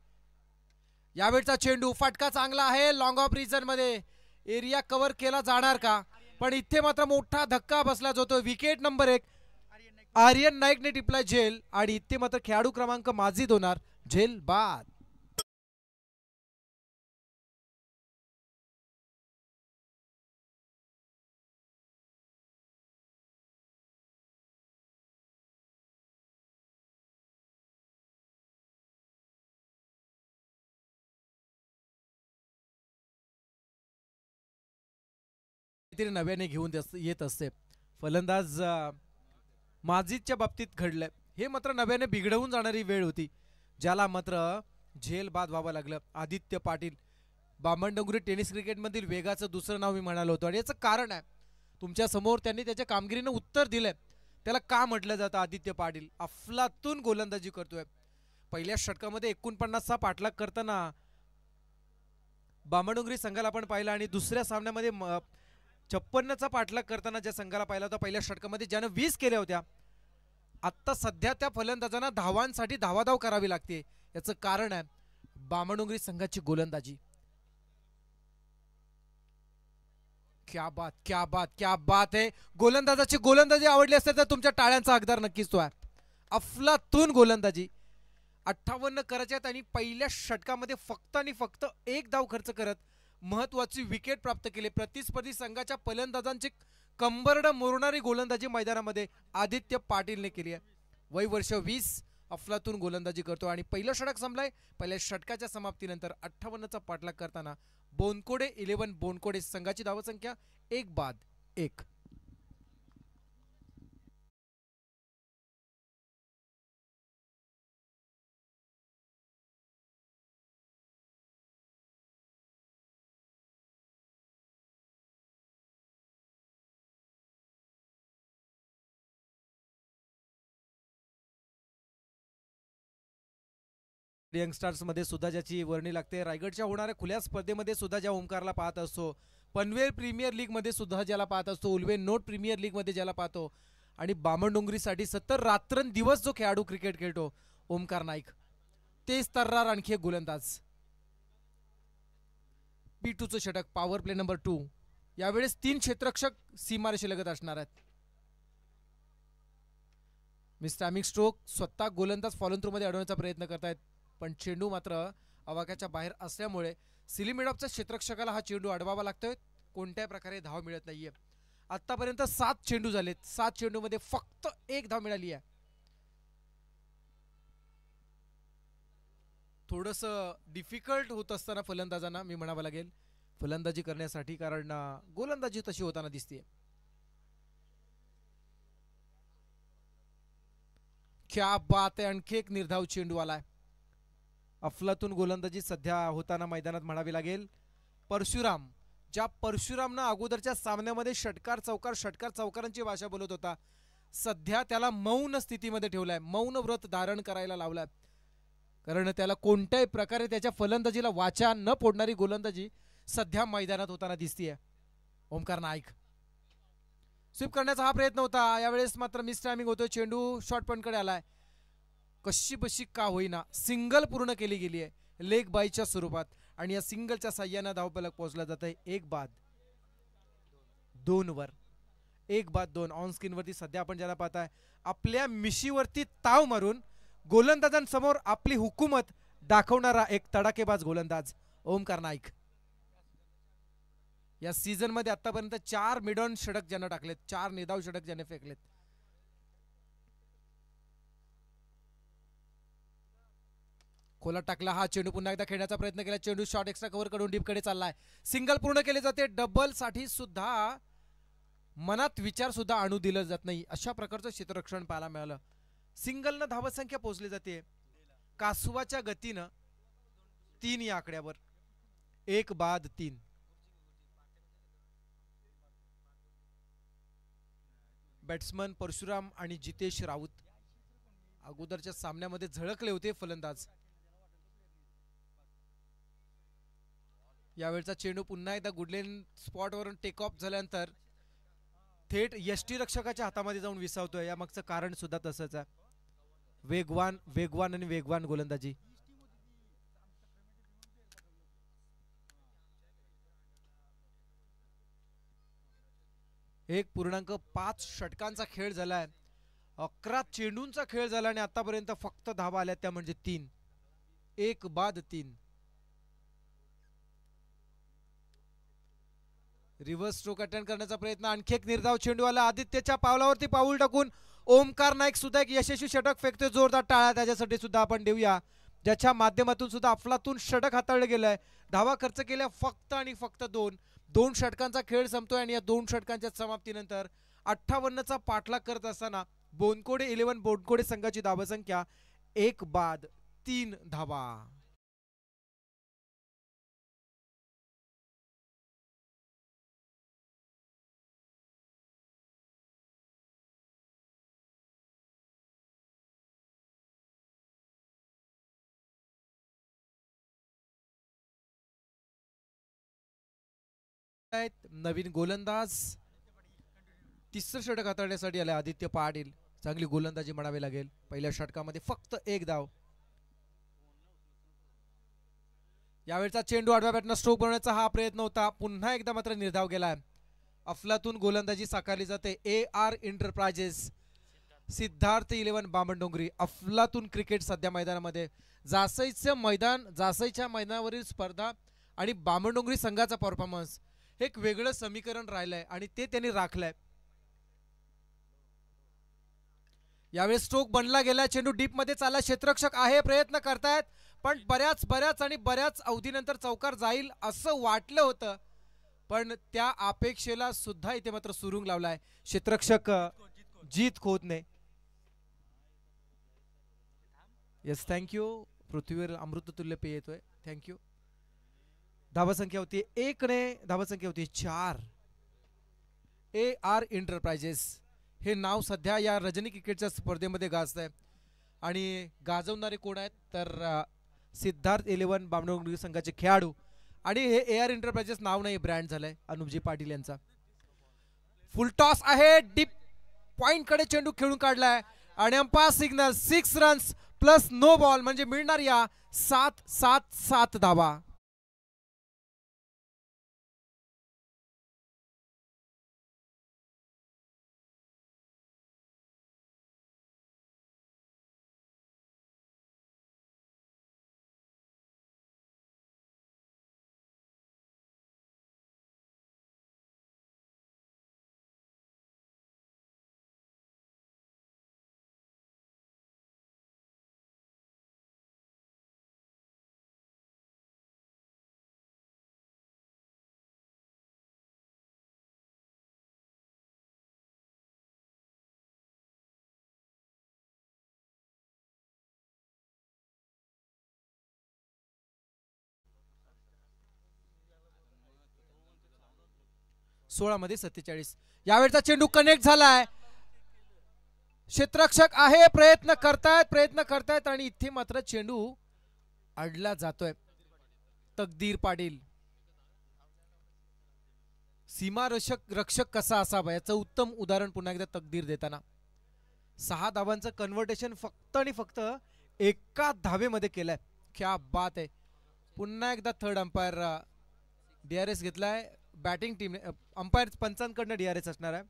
यावेळचा चेंडू फटका चांगला आहे, लॉंग ऑफ रिजन मध्ये एरिया कव्हर केला जाणार का, पण इथे मात्र मोठा धक्का बसला जातो. विकेट नंबर 1 आर्यन नाईकने टिपला झेल आणि इथे मात्र खेळाडू क्रमांक माजिद होणार झेल बाद. नव्याने घेऊन येत असते. फलंदाज माजिदच्या बाबतीत घडलंय, हे मात्र नव्याने बिघडवून जाणारी वेळ होती, ज्याला मात्र झेल बाद व्हावं लागलं. आदित्य पाटील बामणडोंगरी टेनिस क्रिकेटमधील वेगाचं दुसरं नाव मी म्हणालो होतो आणि याचं कारण आहे तुमच्या समोर. त्यांनी त्याच्या कामगिरीनं उत्तर दिलंय. त्याला का म्हटलं जातं आदित्य पाटील? अफलातून गोलंदाजी करतोय. पहिल्या षटकामध्ये 49चा पाठलाग करताना बामणडोंगरी संघाला आपण पाहिला आणि दुसऱ्या सामन्यामध्ये 56चा पाठलाग करताना ज्या संघाला पाहिला होता पहिल्या षटकामध्ये ज्यानं 20 केल्या होत्या, आता सध्या त्या फलंदाजांना धावांसाठी धावाधाव करावी लागते. याचं कारण आहे बामणडोंगरी संघाची गोलंदाजी. क्या बात, क्या बात, क्या बात आहे. गोलंदाजाची गोलंदाजी आवडली असेल तर तुमच्या टाळ्यांचा हकदार नक्कीच तो आहे. अफलातून गोलंदाजी. 58 करायच्यात आणि पहिल्या षटकामध्ये फक्त आणि फक्त 1 धाव खर्च करत महत्वाची विकेट प्राप्त केली. प्रतिस्पर्धी संघाच्या फलंदाजांची कंबरड मोडणारी गोलंदाजी मैदानामध्ये आदित्य पाटीलने केली आहे. वय वर्ष 20, अफलातून गोलंदाजी करतो आणि पहिलं षटक संपलंय. पहिल्या षटकाच्या समाप्तीनंतर 58चा पाठलाग करताना बोनकोडे 11 बोनकोडे संघाची धावसंख्या 1 बाद 1. यंगस्टार्स मध्ये सुद्धा ज्याची वर्णी लागते, रायगडच्या होणाऱ्या खुल्या स्पर्धेमध्ये सुद्धा ज्या ओमकारला पाहत असतो, पनवेल प्रीमियर लीग मध्ये सुद्धा ज्याला पाहत असतो, उल्वेन नोट प्रीमियर लीग मध्ये ज्याला पाहतो आणि बामणडोंगरीसाठी सतत रात्रंदिवस जो खेळाडू क्रिकेट खेळतो ओमकार नाईक, तेच तर्रार आणखी एक गोलंदाज. P2चं षटक, पॉवर प्ले नंबर 2. यावेळेस 3 क्षेत्ररक्षक सीमारेषेलगत असणार आहेत. मिस्टॅमिक स्ट्रोक स्वतः गोलंदाज फॉलोन थ्रू मध्ये अडवण्याचा प्रयत्न करतायत, पण चेंडू मात्र आवाक्याच्या बाहेर असल्यामुळे सिलिमिडॉफच्या क्षेत्ररक्षकाला हा चेंडू अडवावा लागतोय. कोणत्याही प्रकारे धाव मिळत नाहीये. आतापर्यंत 7 चेंडू झालेत. 7 चेंडूमध्ये फक्त 1 धाव मिळाली आहे. थोडस डिफिकल्ट होत असताना फलंदाजांना मी म्हणावं लागेल फलंदाजी करण्यासाठी, कारण गोलंदाजी तशी होताना दिसते. क्या बात आहे, आणखी एक निर्धाव चेंडू आलाय. अफलातून गोलंदाजी सध्या होताना मैदानात म्हणावी लागेल. परशुराम, ज्या परशुरामनं अगोदरच्या सामन्यामध्ये षटकार चौकारांची भाषा बोलत होता, सध्या त्याला मौन स्थितीमध्ये ठेवलाय, मौन व्रत धारण करायला लावलाय. कारण त्याला कोणत्याही प्रकारे त्याच्या फलंदाजीला वाचा न फोडणारी गोलंदाजी सध्या मैदानात होताना दिसतीये. ओमकार नाईक स्वीप करण्याचा हा प्रयत्न होता, यावेळेस मात्र मिस टायमिंग होतोय. चेंडू शॉर्ट पॉइंटकडे आलाय. कशी बशी का होईना सिंगल पूर्ण केली गेली आहे लेग बायच्या स्वरूपात, आणि या सिंगलच्या साह्याने धावफलक पोहोचला जात आहे. 1 बाद 2 वर 1 बाद 2. ऑन स्क्रीन वरती सध्या आपण ज्याला पाहताय, आपल्या मिशीवरती ताव मारून गोलंदाजांसमोर आपली हुकूमत दाखवणारा एक तडाकेबाज गोलंदाज ओमकार नाईक. या सीझन मध्ये आतापर्यंत 4 मिडऑन षटक ज्यानं टाकलेत, 4 निधाव षटक ज्याने फेकलेत. खोला टाकला हा चेंडू, पुन्हा एकदा खेळण्याचा प्रयत्न केला. चेंडू शॉट एक्स्ट्रा कव्हर कडून डीप कडे चाललाय. सिंगल पूर्ण केले जाते. डबल साठी सुद्धा मनात विचार सुद्धा आणू दिलं जात नाही, अशा प्रकारचं क्षेत्ररक्षण पाहायला मिळालं. सिंगलनं धावसंख्या पोहोचली जाते कासवाच्या गतीनं 3 या आकड्यावर. 1 बाद 3. बॅट्समन परशुराम आणि जितेश राऊत अगोदरच्या सामन्यामध्ये झळकले होते फलंदाज. यावेळचा चेंडू पुन्हा एकदा गुडलेन स्पॉट वरून टेक ऑफ झाल्यानंतर थेट यष्टीरक्षकाच्या हातामध्ये जाऊन विसावतोय. या मागचं कारण सुद्धा तसंच आहे. वेगवान गोलंदाजी. एक 1.5 षटकांचा खेळ झालाय, 11 चेंडूंचा खेळ झाला आणि आतापर्यंत फक्त धावा आल्या त्या म्हणजे 3. 1 बाद 3. रिव्हर्स स्ट्रोक अटेंड करण्याचा प्रयत्न, आणखी एक निर्धाव चेंडू आला. आदित्यच्या पावलावरती पाऊल टाकून ओमकार नाईक सुद्धा एक यशस्वी षटक फेकतोय. जोरदार टाळ्या त्याच्यासाठी सुद्धा आपण देऊया, ज्याच्या माध्यमातून सुद्धा अफलातून षटक हाताळलं गेलंय. धावा खर्च केल्या फक्त आणि फक्त 2. 2 षटकांचा खेळ संपतोय आणि या 2 षटकांच्या समाप्तीनंतर 58चा पाठलाग करत असताना बोनकोडे 11 बोनकोडे संघाची धावसंख्या 1 बाद 3 धावा. नवीन गोलंदाज तिसरं षटक हाताळण्यासाठी आले आदित्य पाटील. चांगली गोलंदाजी म्हणावी लागेल. पहिल्या षटकामध्ये फक्त 1 धाव. यावेळचा चेंडू आडव्या बॅटनं स्ट्रोक बनवण्याचा हा प्रयत्न होता, पुन्हा एकदा मात्र निर्धाव गेलाय. अफलातून गोलंदाजी साकारली जाते. AR enterprises, Siddharth 11 Bamandongri. अफलातून क्रिकेट सध्या मैदानामध्ये. जासईच्या मैदानावरील स्पर्धा आणि बामणडोंगरी संघाचा परफॉर्मन्स एक वेगळं समीकरण राहिलंय आणि ते त्यांनी राखलंय. यावेळी स्ट्रोक बनला गेला. चेंडू डीप मध्ये चालला. क्षेत्ररक्षक आहे, प्रयत्न करतायत, पण बऱ्याच अवधीनंतर चौकार जाईल असं वाटलं होतं, पण त्या अपेक्षेला सुद्धा इथे मात्र सुरुंग लावलाय क्षेत्ररक्षक जीत खोतने. Yes, thank you. पृथ्वीवर अमृततुल्य पेय येतोय, थँक्यू. धावसंख्या होती 1 ने धावसंख्या होती 4. AR एंटरप्राइजेस हे नाव सध्या या रजनी क्रिकेटच्या स्पर्धेमध्ये गाजत आहे आणि गाजवणारे कोण आहेत तर सिद्धार्थ 11 बामणडोंगरी संघाचे खेळाडू. आणि हे AR एंटरप्राइजेस नाव नाही, ब्रँड झालंय अनुपजी पाटील यांचा. फुल टॉस आहे, डीप पॉइंट कडे चेंडू खेळून काढलाय आणि umpire signal 6 runs plus no ball म्हणजे मिळणार या 7 धावा. 16 मध्ये 47. यावेळचा चेंडू कनेक्ट झालाय. क्षेत्ररक्षक आहे, प्रयत्न करतायत आणि इथे मात्र चेंडू अडला जातोय. तकदीर पाटील, सीमा रक्षक कसा असावा याचं उत्तम उदाहरण पुन्हा एकदा तकदीर देताना. 6 धावांचं कन्व्हर्टेशन फक्त आणि फक्त एका धावेमध्ये केलंय. क्या बात आहे. पुन्हा एकदा थर्ड अंपायर DRS घेतलाय. बॅटिंग टीम अंपायर पंचांकडनं DRS असणार आहे.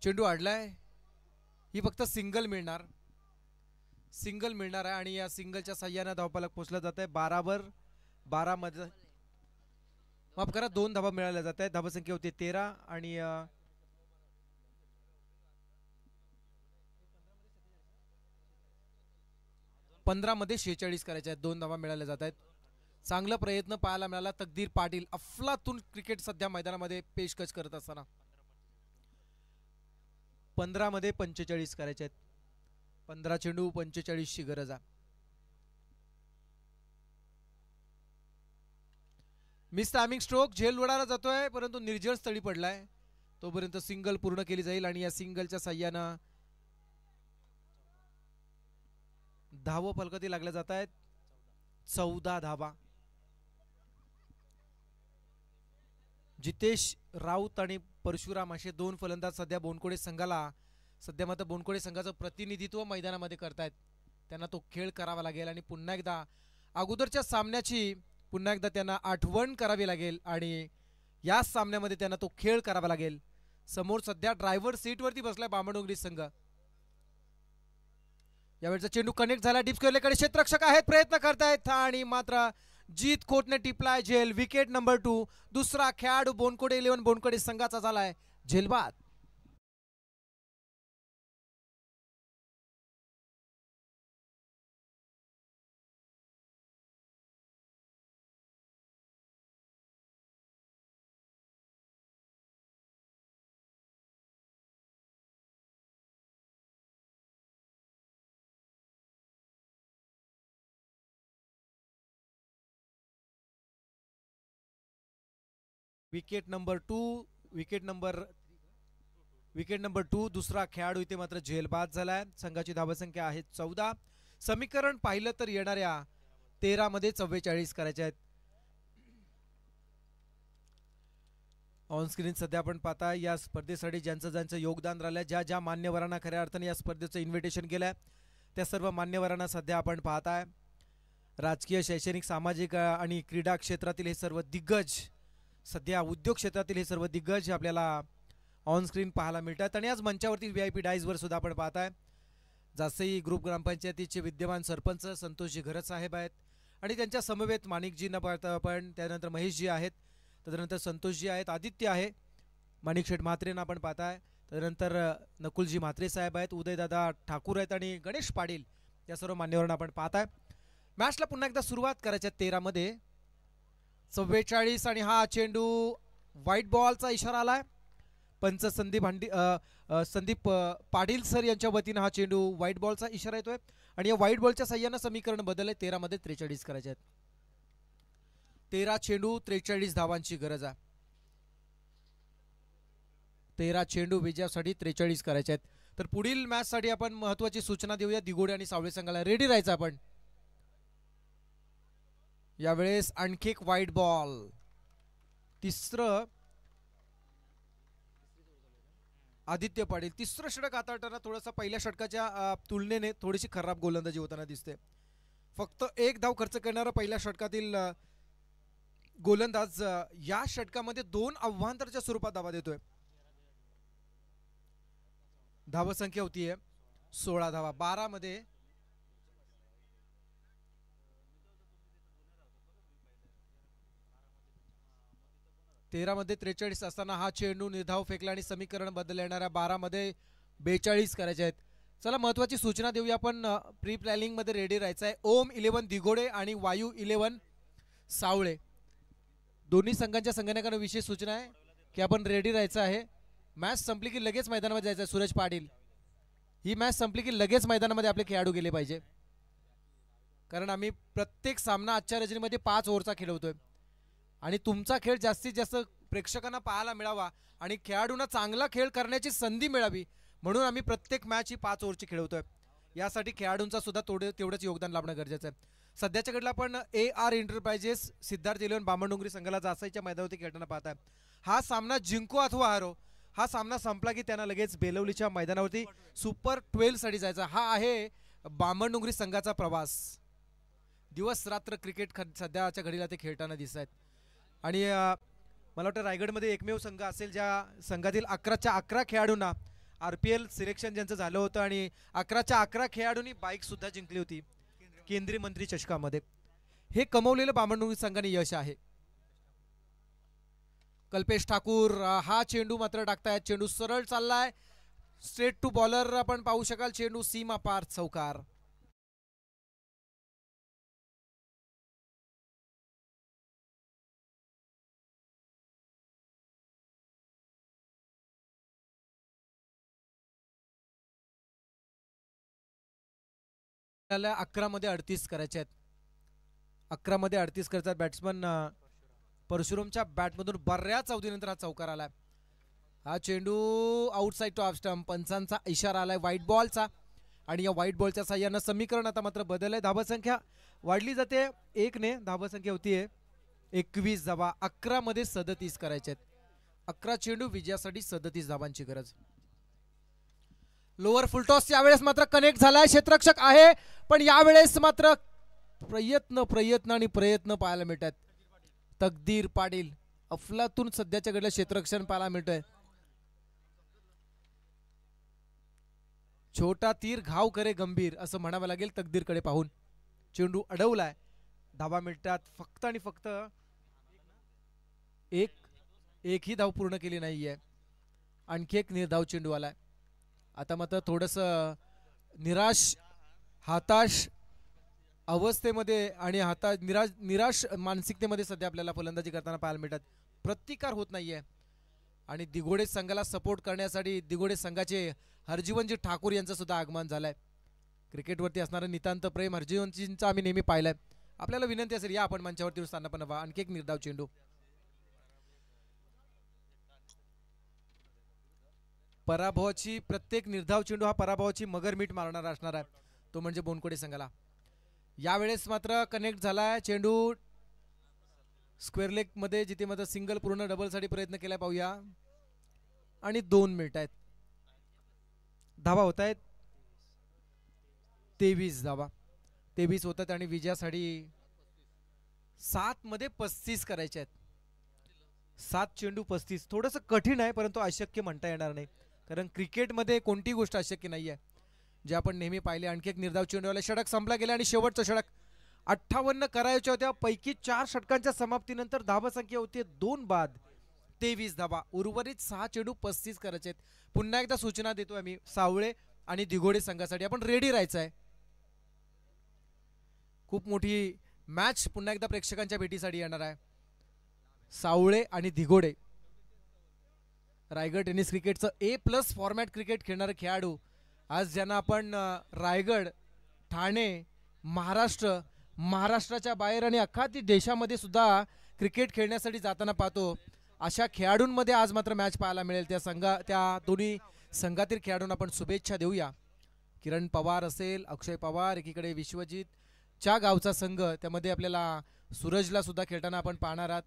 चेंडू अडलाय. ही फक्त सिंगल मिळणार आहे आणि या सिंगलच्या साह्याने धावफलक पोहोचला जात आहे. 12 मध्ये माफ करा 2 धावा मिळाल्या जात आहेत. धावसंख्या होती 13 आणि 15 मध्ये 46 करायचे आहेत. 2 धावा मिळाल्या जात आहेत. चांगला प्रयत्न पाहायला मिळाला. तकदीर पाटील अफलातून क्रिकेट सध्या मैदानामध्ये पेशकश करत असताना 15 मध्ये 45 करायचे आहेत. 15 चेंडू 45 ची गरज आहे. मिस टायमिंग स्ट्रोक झेल उडाला जातोय परंतु निर्जळ स्थळी पडलाय. तोपर्यंत सिंगल पूर्ण केली जाईल आणि या सिंगलच्या साह्यानं धाव फलकती लागल्या जात आहेत. 14 धावा. जितेश राऊत आणि परशुराम असे 2 फलंदाज सध्या बोनकोडे संघाला सध्या मात्र बोनकोडे संघाचं प्रतिनिधित्व मैदानामध्ये करतायत. त्यांना तो खेळ करावा लागेल आणि पुन्हा एकदा अगोदरच्या सामन्याची पुन्हा एकदा त्यांना आठवण करावी लागेल आणि या सामन्यामध्ये त्यांना तो खेळ करावा लागेल. समोर सध्या ड्रायव्हर सीटवरती बसलाय बामणडोंगरी संघ. यावेळचा चेंडू कनेक्ट झाला. डीप स्क्वेअरकडे क्षेत्ररक्षक आहेत, प्रयत्न करतायत आणि मात्र जीत खोटने टिपलाय झेल. Wicket number 2. दुसरा खेळाडू बोनकोडे 11 बोनकोडे संघाचा झालाय झेलबाद. विकेट नंबर 2 दुसरा खेळाडू इथे मात्र झेलबाद झालाय. संघाची धावसंख्या आहे 14. समीकरण पाहिलं तर येणाऱ्या 13 मध्ये 44 करायचे आहेत. ऑन स्क्रीन सध्या आपण पाहता या स्पर्धेसाठी ज्यांचं योगदान राहिलंय, ज्या मान्यवरांना खऱ्या अर्थाने या स्पर्धेचं इन्व्हिटेशन केलंय त्या सर्व मान्यवरांना सध्या आपण पाहताय. राजकीय, शैक्षणिक, सामाजिक आणि क्रीडा क्षेत्रातील हे सर्व दिग्गज, सध्या उद्योग क्षेत्रातील हे सर्व दिग्गज आपल्याला ऑन स्क्रीन पाहायला मिळतात. आणि आज मंचावरती VIP डायसवर सुद्धा आपण पाहताय. जासई ग्रुप ग्रामपंचायतीचे विद्यमान सरपंच संतोषजी घरत साहेब आहेत आणि त्यांच्या समवेत माणिकजींना पाहता आपण. त्यानंतर महेशजी आहेत, तदनंतर संतोषजी आहेत, आदित्य आहे, माणिक शेठ म्हात्रेंना आपण पाहताय. त्यानंतर नकुलजी म्हात्रे साहेब आहेत, उदयदादा ठाकूर आहेत आणि गणेश पाटील या सर्व मान्यवरांना आपण पाहताय. मॅचला पुन्हा एकदा सुरुवात करायच्या 13 मध्ये 44 आणि हा चेंडू व्हाईट बॉलचा इशारा आलाय. पंच संदीप पाटील सर यांच्या वतीनं हा चेंडू व्हाईट बॉलचा इशारा येतोय आणि या व्हाईट बॉलच्या साह्यानं समीकरण बदललंय. 13 मध्ये 43 करायचे आहेत. 13 चेंडू 43 धावांची गरज आहे. 13 चेंडू विजयासाठी 43 करायचे आहेत. तर पुढील मॅच साठी आपण महत्वाची सूचना देऊया. दिगोडे आणि सावळे संघाला रेडी राहायचं आपण. यावेळेस आणखी एक व्हाईट बॉल. तिसरं आदित्य पाटील. तिसरं षटक हाताळताना थोडासा पहिल्या षटकाच्या तुलनेने थोडीशी खराब गोलंदाजी होताना दिसते. फक्त 1 धाव खर्च करणारा पहिल्या षटकातील गोलंदाज या षटकामध्ये 2 अव्हांतरच्या स्वरूपात धावा देतोय. धावसंख्या होतीये 16 धावा. 12 मध्ये 13 मध्ये 43 असताना हा चेंडू निर्धाव फेकला आणि समीकरण बदलल्या येणाऱ्या 12 मध्ये 42 करायचे आहेत. चला महत्वाची सूचना देऊया आपण. प्री प्लॅनिंग मध्ये रेडी राहायचं आहे. ओम 11 दिगोडे आणि वायू 11 सावळे दोन्ही संघांच्या संघटकांना विशेष सूचना आहे की आपण रेडी राहायचं आहे. मॅच संपली की लगेच मैदानामध्ये जायचं आहे. सूरज पाटील ही मॅच संपली की लगेच मैदानामध्ये आपले खेळाडू गेले पाहिजे, कारण आम्ही प्रत्येक सामना आजच्या रजनीमध्ये 5 ओव्हरचा खेळवतोय आणि तुमचा खेळ जास्तीत जास्त प्रेक्षकांना पाहायला मिळावा आणि खेळाडूंना चांगला खेळ करण्याची संधी मिळावी म्हणून आम्ही प्रत्येक मॅच ही 5 ओव्हरची खेळवतोय. यासाठी खेळाडूंचा सुद्धा तेवढंच योगदान लाभणं गरजेचं आहे. सध्याच्या घडीला आपण AR enterprises Siddharth eleven Bamandongri संघाला जासाईच्या मैदानावरती खेळताना पाहताय. हा सामना जिंको अथवा हारो, हा सामना संपला की त्यांना लगेच बेलवलीच्या मैदानावरती सुपर 12 साठी जायचा. हा आहे बामणडोंगरी संघाचा प्रवास. दिवस रात्र क्रिकेट सध्याच्या घडीला ते खेळताना दिसत आहेत आणि मला वाटतं रायगडमध्ये एकमेव संघ असेल ज्या संघातील 11च्या 11 खेळाडूंना RPL सिलेक्शन ज्यांचं झालं होतं आणि 11च्या 11 खेळाडूंनी बाईक सुद्धा जिंकली होती केंद्रीय मंत्री चषकामध्ये. हे कमवलेलं बामणडोंगरी संघाने यश आहे. कल्पेश ठाकूर हा चेंडू मात्र टाकतायत. चेंडू सरळ चाललाय, स्ट्रेट टू बॉलर आपण पाहू शकाल. चेंडू सीमा पार, चौकार. त्याला 11 मध्ये 38 करायचे आहेत. 11 मध्ये 38 करतात बॅट्समन परशुरामच्या बॅटमधून बऱ्याच अवधीनंतर हा चौकार आलाय. हा चेंडू आउटसाइड टू ऑफ स्टंप, पंचांचा इशारा आलाय व्हाईट बॉलचा आणि या व्हाईट बॉलच्या साह्यानं समीकरण आता मात्र बदललंय. धाबा संख्या वाढली जाते 1 ने. धाबा संख्या होतीये 21 धाबा. 11 मध्ये 37 करायचे आहेत. 11 चेंडू विजयासाठी 37 धाबांची गरज. लोअर फुलटॉस यावेळेस मात्र कनेक्ट झालाय. क्षेत्ररक्षक आहे पण यावेळेस मात्र प्रयत्न पाहायला मिळतात. तकदीर पाटील अफलातून सध्याच्या घडीला क्षेत्ररक्षण पाहायला मिळतंय. छोटा तीर घाव करे गंभीर असं म्हणावं लागेल तकदीरकडे पाहून. चेंडू अडवलाय. धाबा मिळतात फक्त आणि फक्त एकही धाव पूर्ण केली नाहीये. आणखी एक निर्धाव चेंडू आलाय. आता मात्र थोडस निराश हताश अवस्थेमध्ये आणि निराश मानसिकतेमध्ये सध्या आपल्याला फलंदाजी करताना पाहायला मिळतात. प्रतिकार होत नाहीये आणि दिघोडे संघाला सपोर्ट करण्यासाठी दिघोडे संघाचे हरजीवनजी ठाकूर यांचं सुद्धा आगमन झालंय. क्रिकेटवरती असणारं नितांत प्रेम हरजीवनजींचं आम्ही नेहमी पाहिलंय. आपल्याला विनंती असेल या आपण मंचावरती स्थानापन्न व्हा. आणखी एक निर्धाव चेंडू. पराभवाची प्रत्येक निर्धाव चेंडू हा पराभवाची मगरमीठ मारणारा असणार आहे, तो म्हणजे बोनकोडे संघाला. यावेळेस मात्र कनेक्ट झालाय चेंडू स्क्वेअर लेग मध्ये, जिथे मात्र सिंगल पूर्ण डबल साठी प्रयत्न केलाय. पाहूया आणि 2 मिनिट आहेत. धावा होत आहेत 23 धावा. 23 होतात आणि विजयासाठी 7 मध्ये 35 करायचे आहेत. 7 चेंडू 35 थोडंसं कठीण आहे परंतु अशक्य म्हणता येणार नाही, कारण क्रिकेटमध्ये कोणती गोष्ट अशक्य नाही आहे जे आपण नेहमी पाहिले. आणखी एक निर्धाव चेंडू आला. षटक संपला गेला आणि शेवटचं षटक 58 करायच्या होत्या पैकी 4 षटकांच्या समाप्तीनंतर धावा संख्या होती 2 बाद 23 धावा. उर्वरित 6 चेंडू 35 करायचे आहेत. पुन्हा एकदा सूचना देतो आम्ही सावळे आणि दिघोडे संघासाठी आपण रेडी राहायचं आहे. खूप मोठी मॅच पुन्हा एकदा प्रेक्षकांच्या भेटीसाठी येणार आहे. सावळे आणि दिघोडे रायगड टेनिस क्रिकेटचं A+ फॉर्मॅट क्रिकेट खेळणारे खेळाडू आज ज्यांना आपण रायगड ठाणे महाराष्ट्राच्या बाहेर आणि अख्खा देशामध्ये सुद्धा क्रिकेट खेळण्यासाठी जाताना पाहतो, अशा खेळाडूंमध्ये आज मात्र मॅच पाहायला मिळेल. त्या दोन्ही संघातील खेळाडूंना आपण शुभेच्छा देऊया. किरण पवार असेल, अक्षय पवार, एकीकडे विश्वजितच्या गावचा संघ, त्यामध्ये आपल्याला सूरजला सुद्धा खेळताना आपण पाहणार आहात.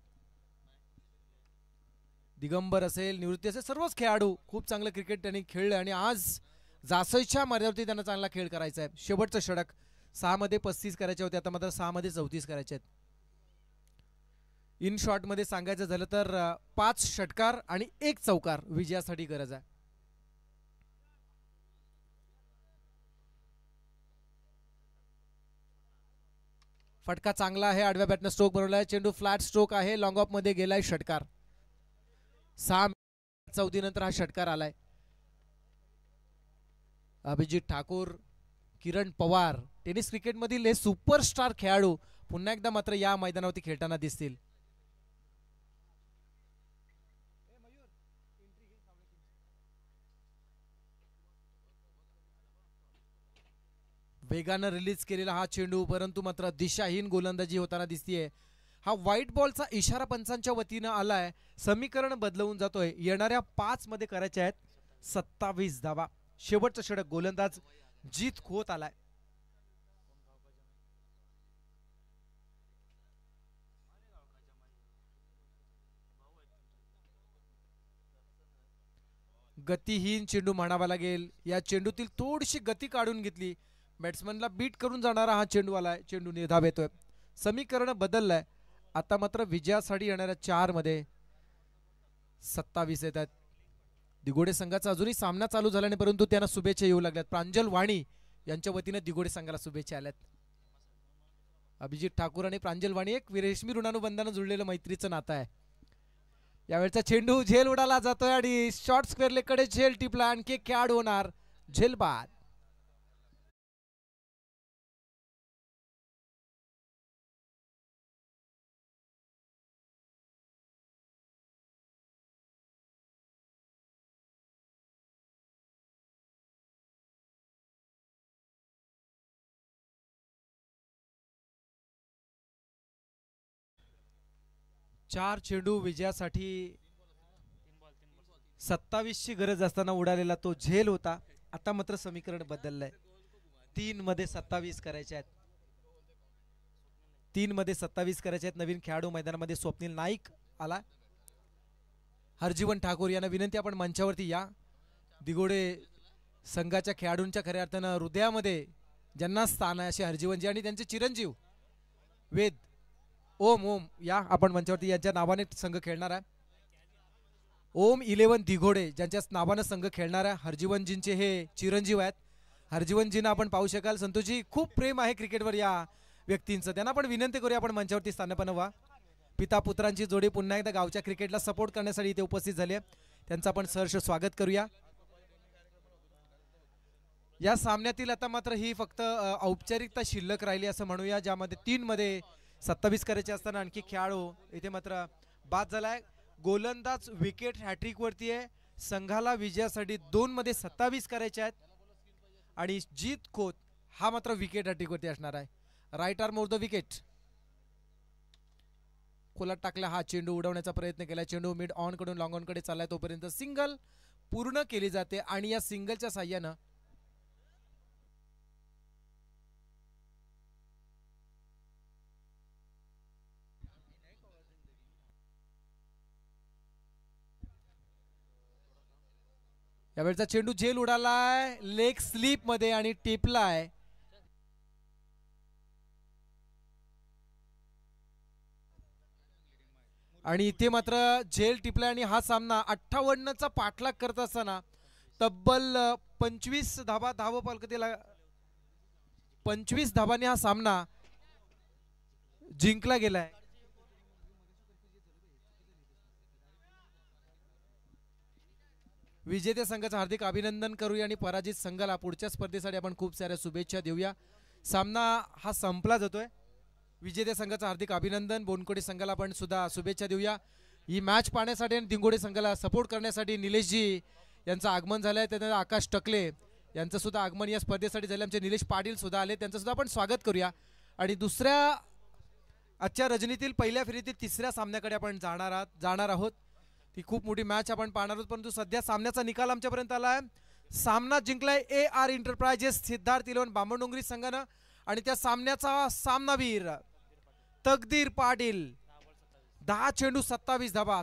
दिगंबर असेल, निवृत्ती असेल, सर्वच खेळाडू खूप चांगलं क्रिकेट त्यांनी खेळलं आणि आज जासईच्या मर्यादेवरती त्यांना चांगला खेळ करायचा आहे. शेवटचं षटक 6 मध्ये 35 करायचे होते, आता मात्र 6 मध्ये 34 करायचे आहेत. इन शॉर्ट मध्ये सांगायचं झालं तर 5 षटकार आणि 1 चौकार विजयासाठी गरज आहे. फटका चांगला आहे, आडव्या बॅटनं स्ट्रोक बनवलाय. चेंडू फ्लॅट स्ट्रोक आहे, लॉंग ऑफ मध्ये गेलाय. षटकार 6 चौथीनंतर हा षटकार आलाय. अभिजित ठाकूर, किरण पवार, टेनिस क्रिकेट मधील हे सुपरस्टार खेळाडू पुन्हा एकदा मात्र या मैदानावरती खेळताना दिसतील. वेगानं रिलीज केलेला हा चेंडू, परंतु मात्र दिशाहीन गोलंदाजी होताना दिसतीये. हा व्हाईट बॉलचा इशारा पंचांच्या वतीनं आलाय. समीकरण बदलवून जातोय. येणाऱ्या 5 मध्ये करायचे आहेत 27 धावा. शेवटचं षटक गोलंदाज जीत खोत आलाय. गतिहीन चेंडू म्हणावा लागेल. या चेंडूतील थोडीशी गती काढून घेतली. बॅट्समनला बीट करून जाणारा हा चेंडू आलाय. चेंडू निर्धाव येतोय. समीकरण बदललंय. आता मात्र विजयासाठी येणाऱ्या 4 मध्ये 27 येत आहेत. दिघोडे संघाचा अजूनही सामना चालू झाला नाही, परंतु त्यांना शुभेच्छा येऊ लागल्यात. प्रांजल वाणी यांच्या वतीने दिघोडे संघाला शुभेच्छा आल्यात. अभिजित ठाकूर आणि प्रांजल वाणी एक रेशमी ऋणानुबंधानं जुळलेलं मैत्रीचं नातं आहे. यावेळचा चेंडू झेल उडाला जातोय आणि शॉर्ट स्क्वेअर लेगकडे झेल टिपला. आणखी खेळ होणार. झेल बाद. चार चेंडू विजयासाठी 27 ची गरज असताना उडालेला तो झेल होता. आता मात्र समीकरण बदललंय. 3 मध्ये 27 करायचे आहेत. 3 मध्ये 27 करायचे आहेत. नवीन खेळाडू मैदानामध्ये स्वप्नील नाईक आला. हरजीवन ठाकूर यांना विनंती, आपण मंचावरती या. दिघोडे संघाच्या खेळाडूंच्या खऱ्या अर्थानं हृदयामध्ये ज्यांना स्थान आहे असे हरजीवनजी आणि त्यांचे चिरंजीव वेद ओम या आपण मंचावरती. यांच्या नावाने संघ खेळणार आहे. ओम 11 दिघोडे ज्यांच्या नावानं संघ खेळणार आहे. हरजीवनजींचे हे चिरंजीव आहेत. हरजीवनजींना आपण पाहू शकाल. संतोषजी, खूप प्रेम आहे क्रिकेटवर या व्यक्तींचं. त्यांना आपण विनंती करूया आपण मंचावरती स्थानपन्न व्हा. पिता पुत्रांची जोडी पुन्हा एकदा गावच्या क्रिकेटला सपोर्ट करण्यासाठी इथे उपस्थित झाले. त्यांचं आपण सहर्ष स्वागत करूया. या सामन्यातील आता मात्र ही फक्त औपचारिकता शिल्लक राहिली असं म्हणूया, ज्यामध्ये 3 मध्ये 27 करायचे असताना आणखी खेळाडू इथे मात्र बाद झालाय. गोलंदाज विकेट हॅट्रिक वरती आहे. संघाला विजयासाठी 2 मध्ये 27 करायचे आहेत आणि जीत खोत हा मात्र विकेट हॅट्रिक वरती असणार आहे. Right arm over the wicket. खोलात टाकला. हा चेंडू उडवण्याचा प्रयत्न केला. चेंडू मिड ऑन कडून लॉंग ऑन कडे चाललाय. तोपर्यंत सिंगल पूर्ण केली जाते आणि या सिंगलच्या साह्यानं यावेळचा चेंडू झेल उडालाय लेग स्लीप मध्ये आणि टिपलाय. आणि इथे मात्र झेल टिपलाय आणि हा सामना 58चा पाठलाग करत असताना तब्बल 25 धावफलकाला 25 धावांनी हा सामना जिंकला गेलाय. विजेत्या संघाचं हार्दिक अभिनंदन करूया आणि पराजित संघाला पुढच्या स्पर्धेसाठी आपण खूप साऱ्या शुभेच्छा देऊया. सामना हा संपला जातोय. विजेत्या संघाचं हार्दिक अभिनंदन. बोनकोडे संघाला आपण सुद्धा शुभेच्छा देऊया. ही मॅच पाहण्यासाठी आणि दिंगोडे संघाला सपोर्ट करण्यासाठी निलेशजी यांचं आगमन झालंय. त्यानंतर आकाश टकले यांचं सुद्धा आगमन या स्पर्धेसाठी झालं. आमचे निलेश पाटील सुद्धा आले, त्यांचं सुद्धा आपण स्वागत करूया. आणि दुसऱ्या आजच्या रजनीतील पहिल्या फेरीतील तिसऱ्या सामन्याकडे आपण जाणार आहोत. ती खूप मोठी मॅच आपण पाहणार आहोत, परंतु सध्या सामन्याचा निकाल आमच्यापर्यंत आलाय. सामना जिंकलाय AR एंटरप्राइजेस सिद्धार्थ इलेवन बांबडोंगरी संघानं आणि त्या सामन्याचा सामनावीर तकदीर पाटील. 10 चेंडू 27 धावा.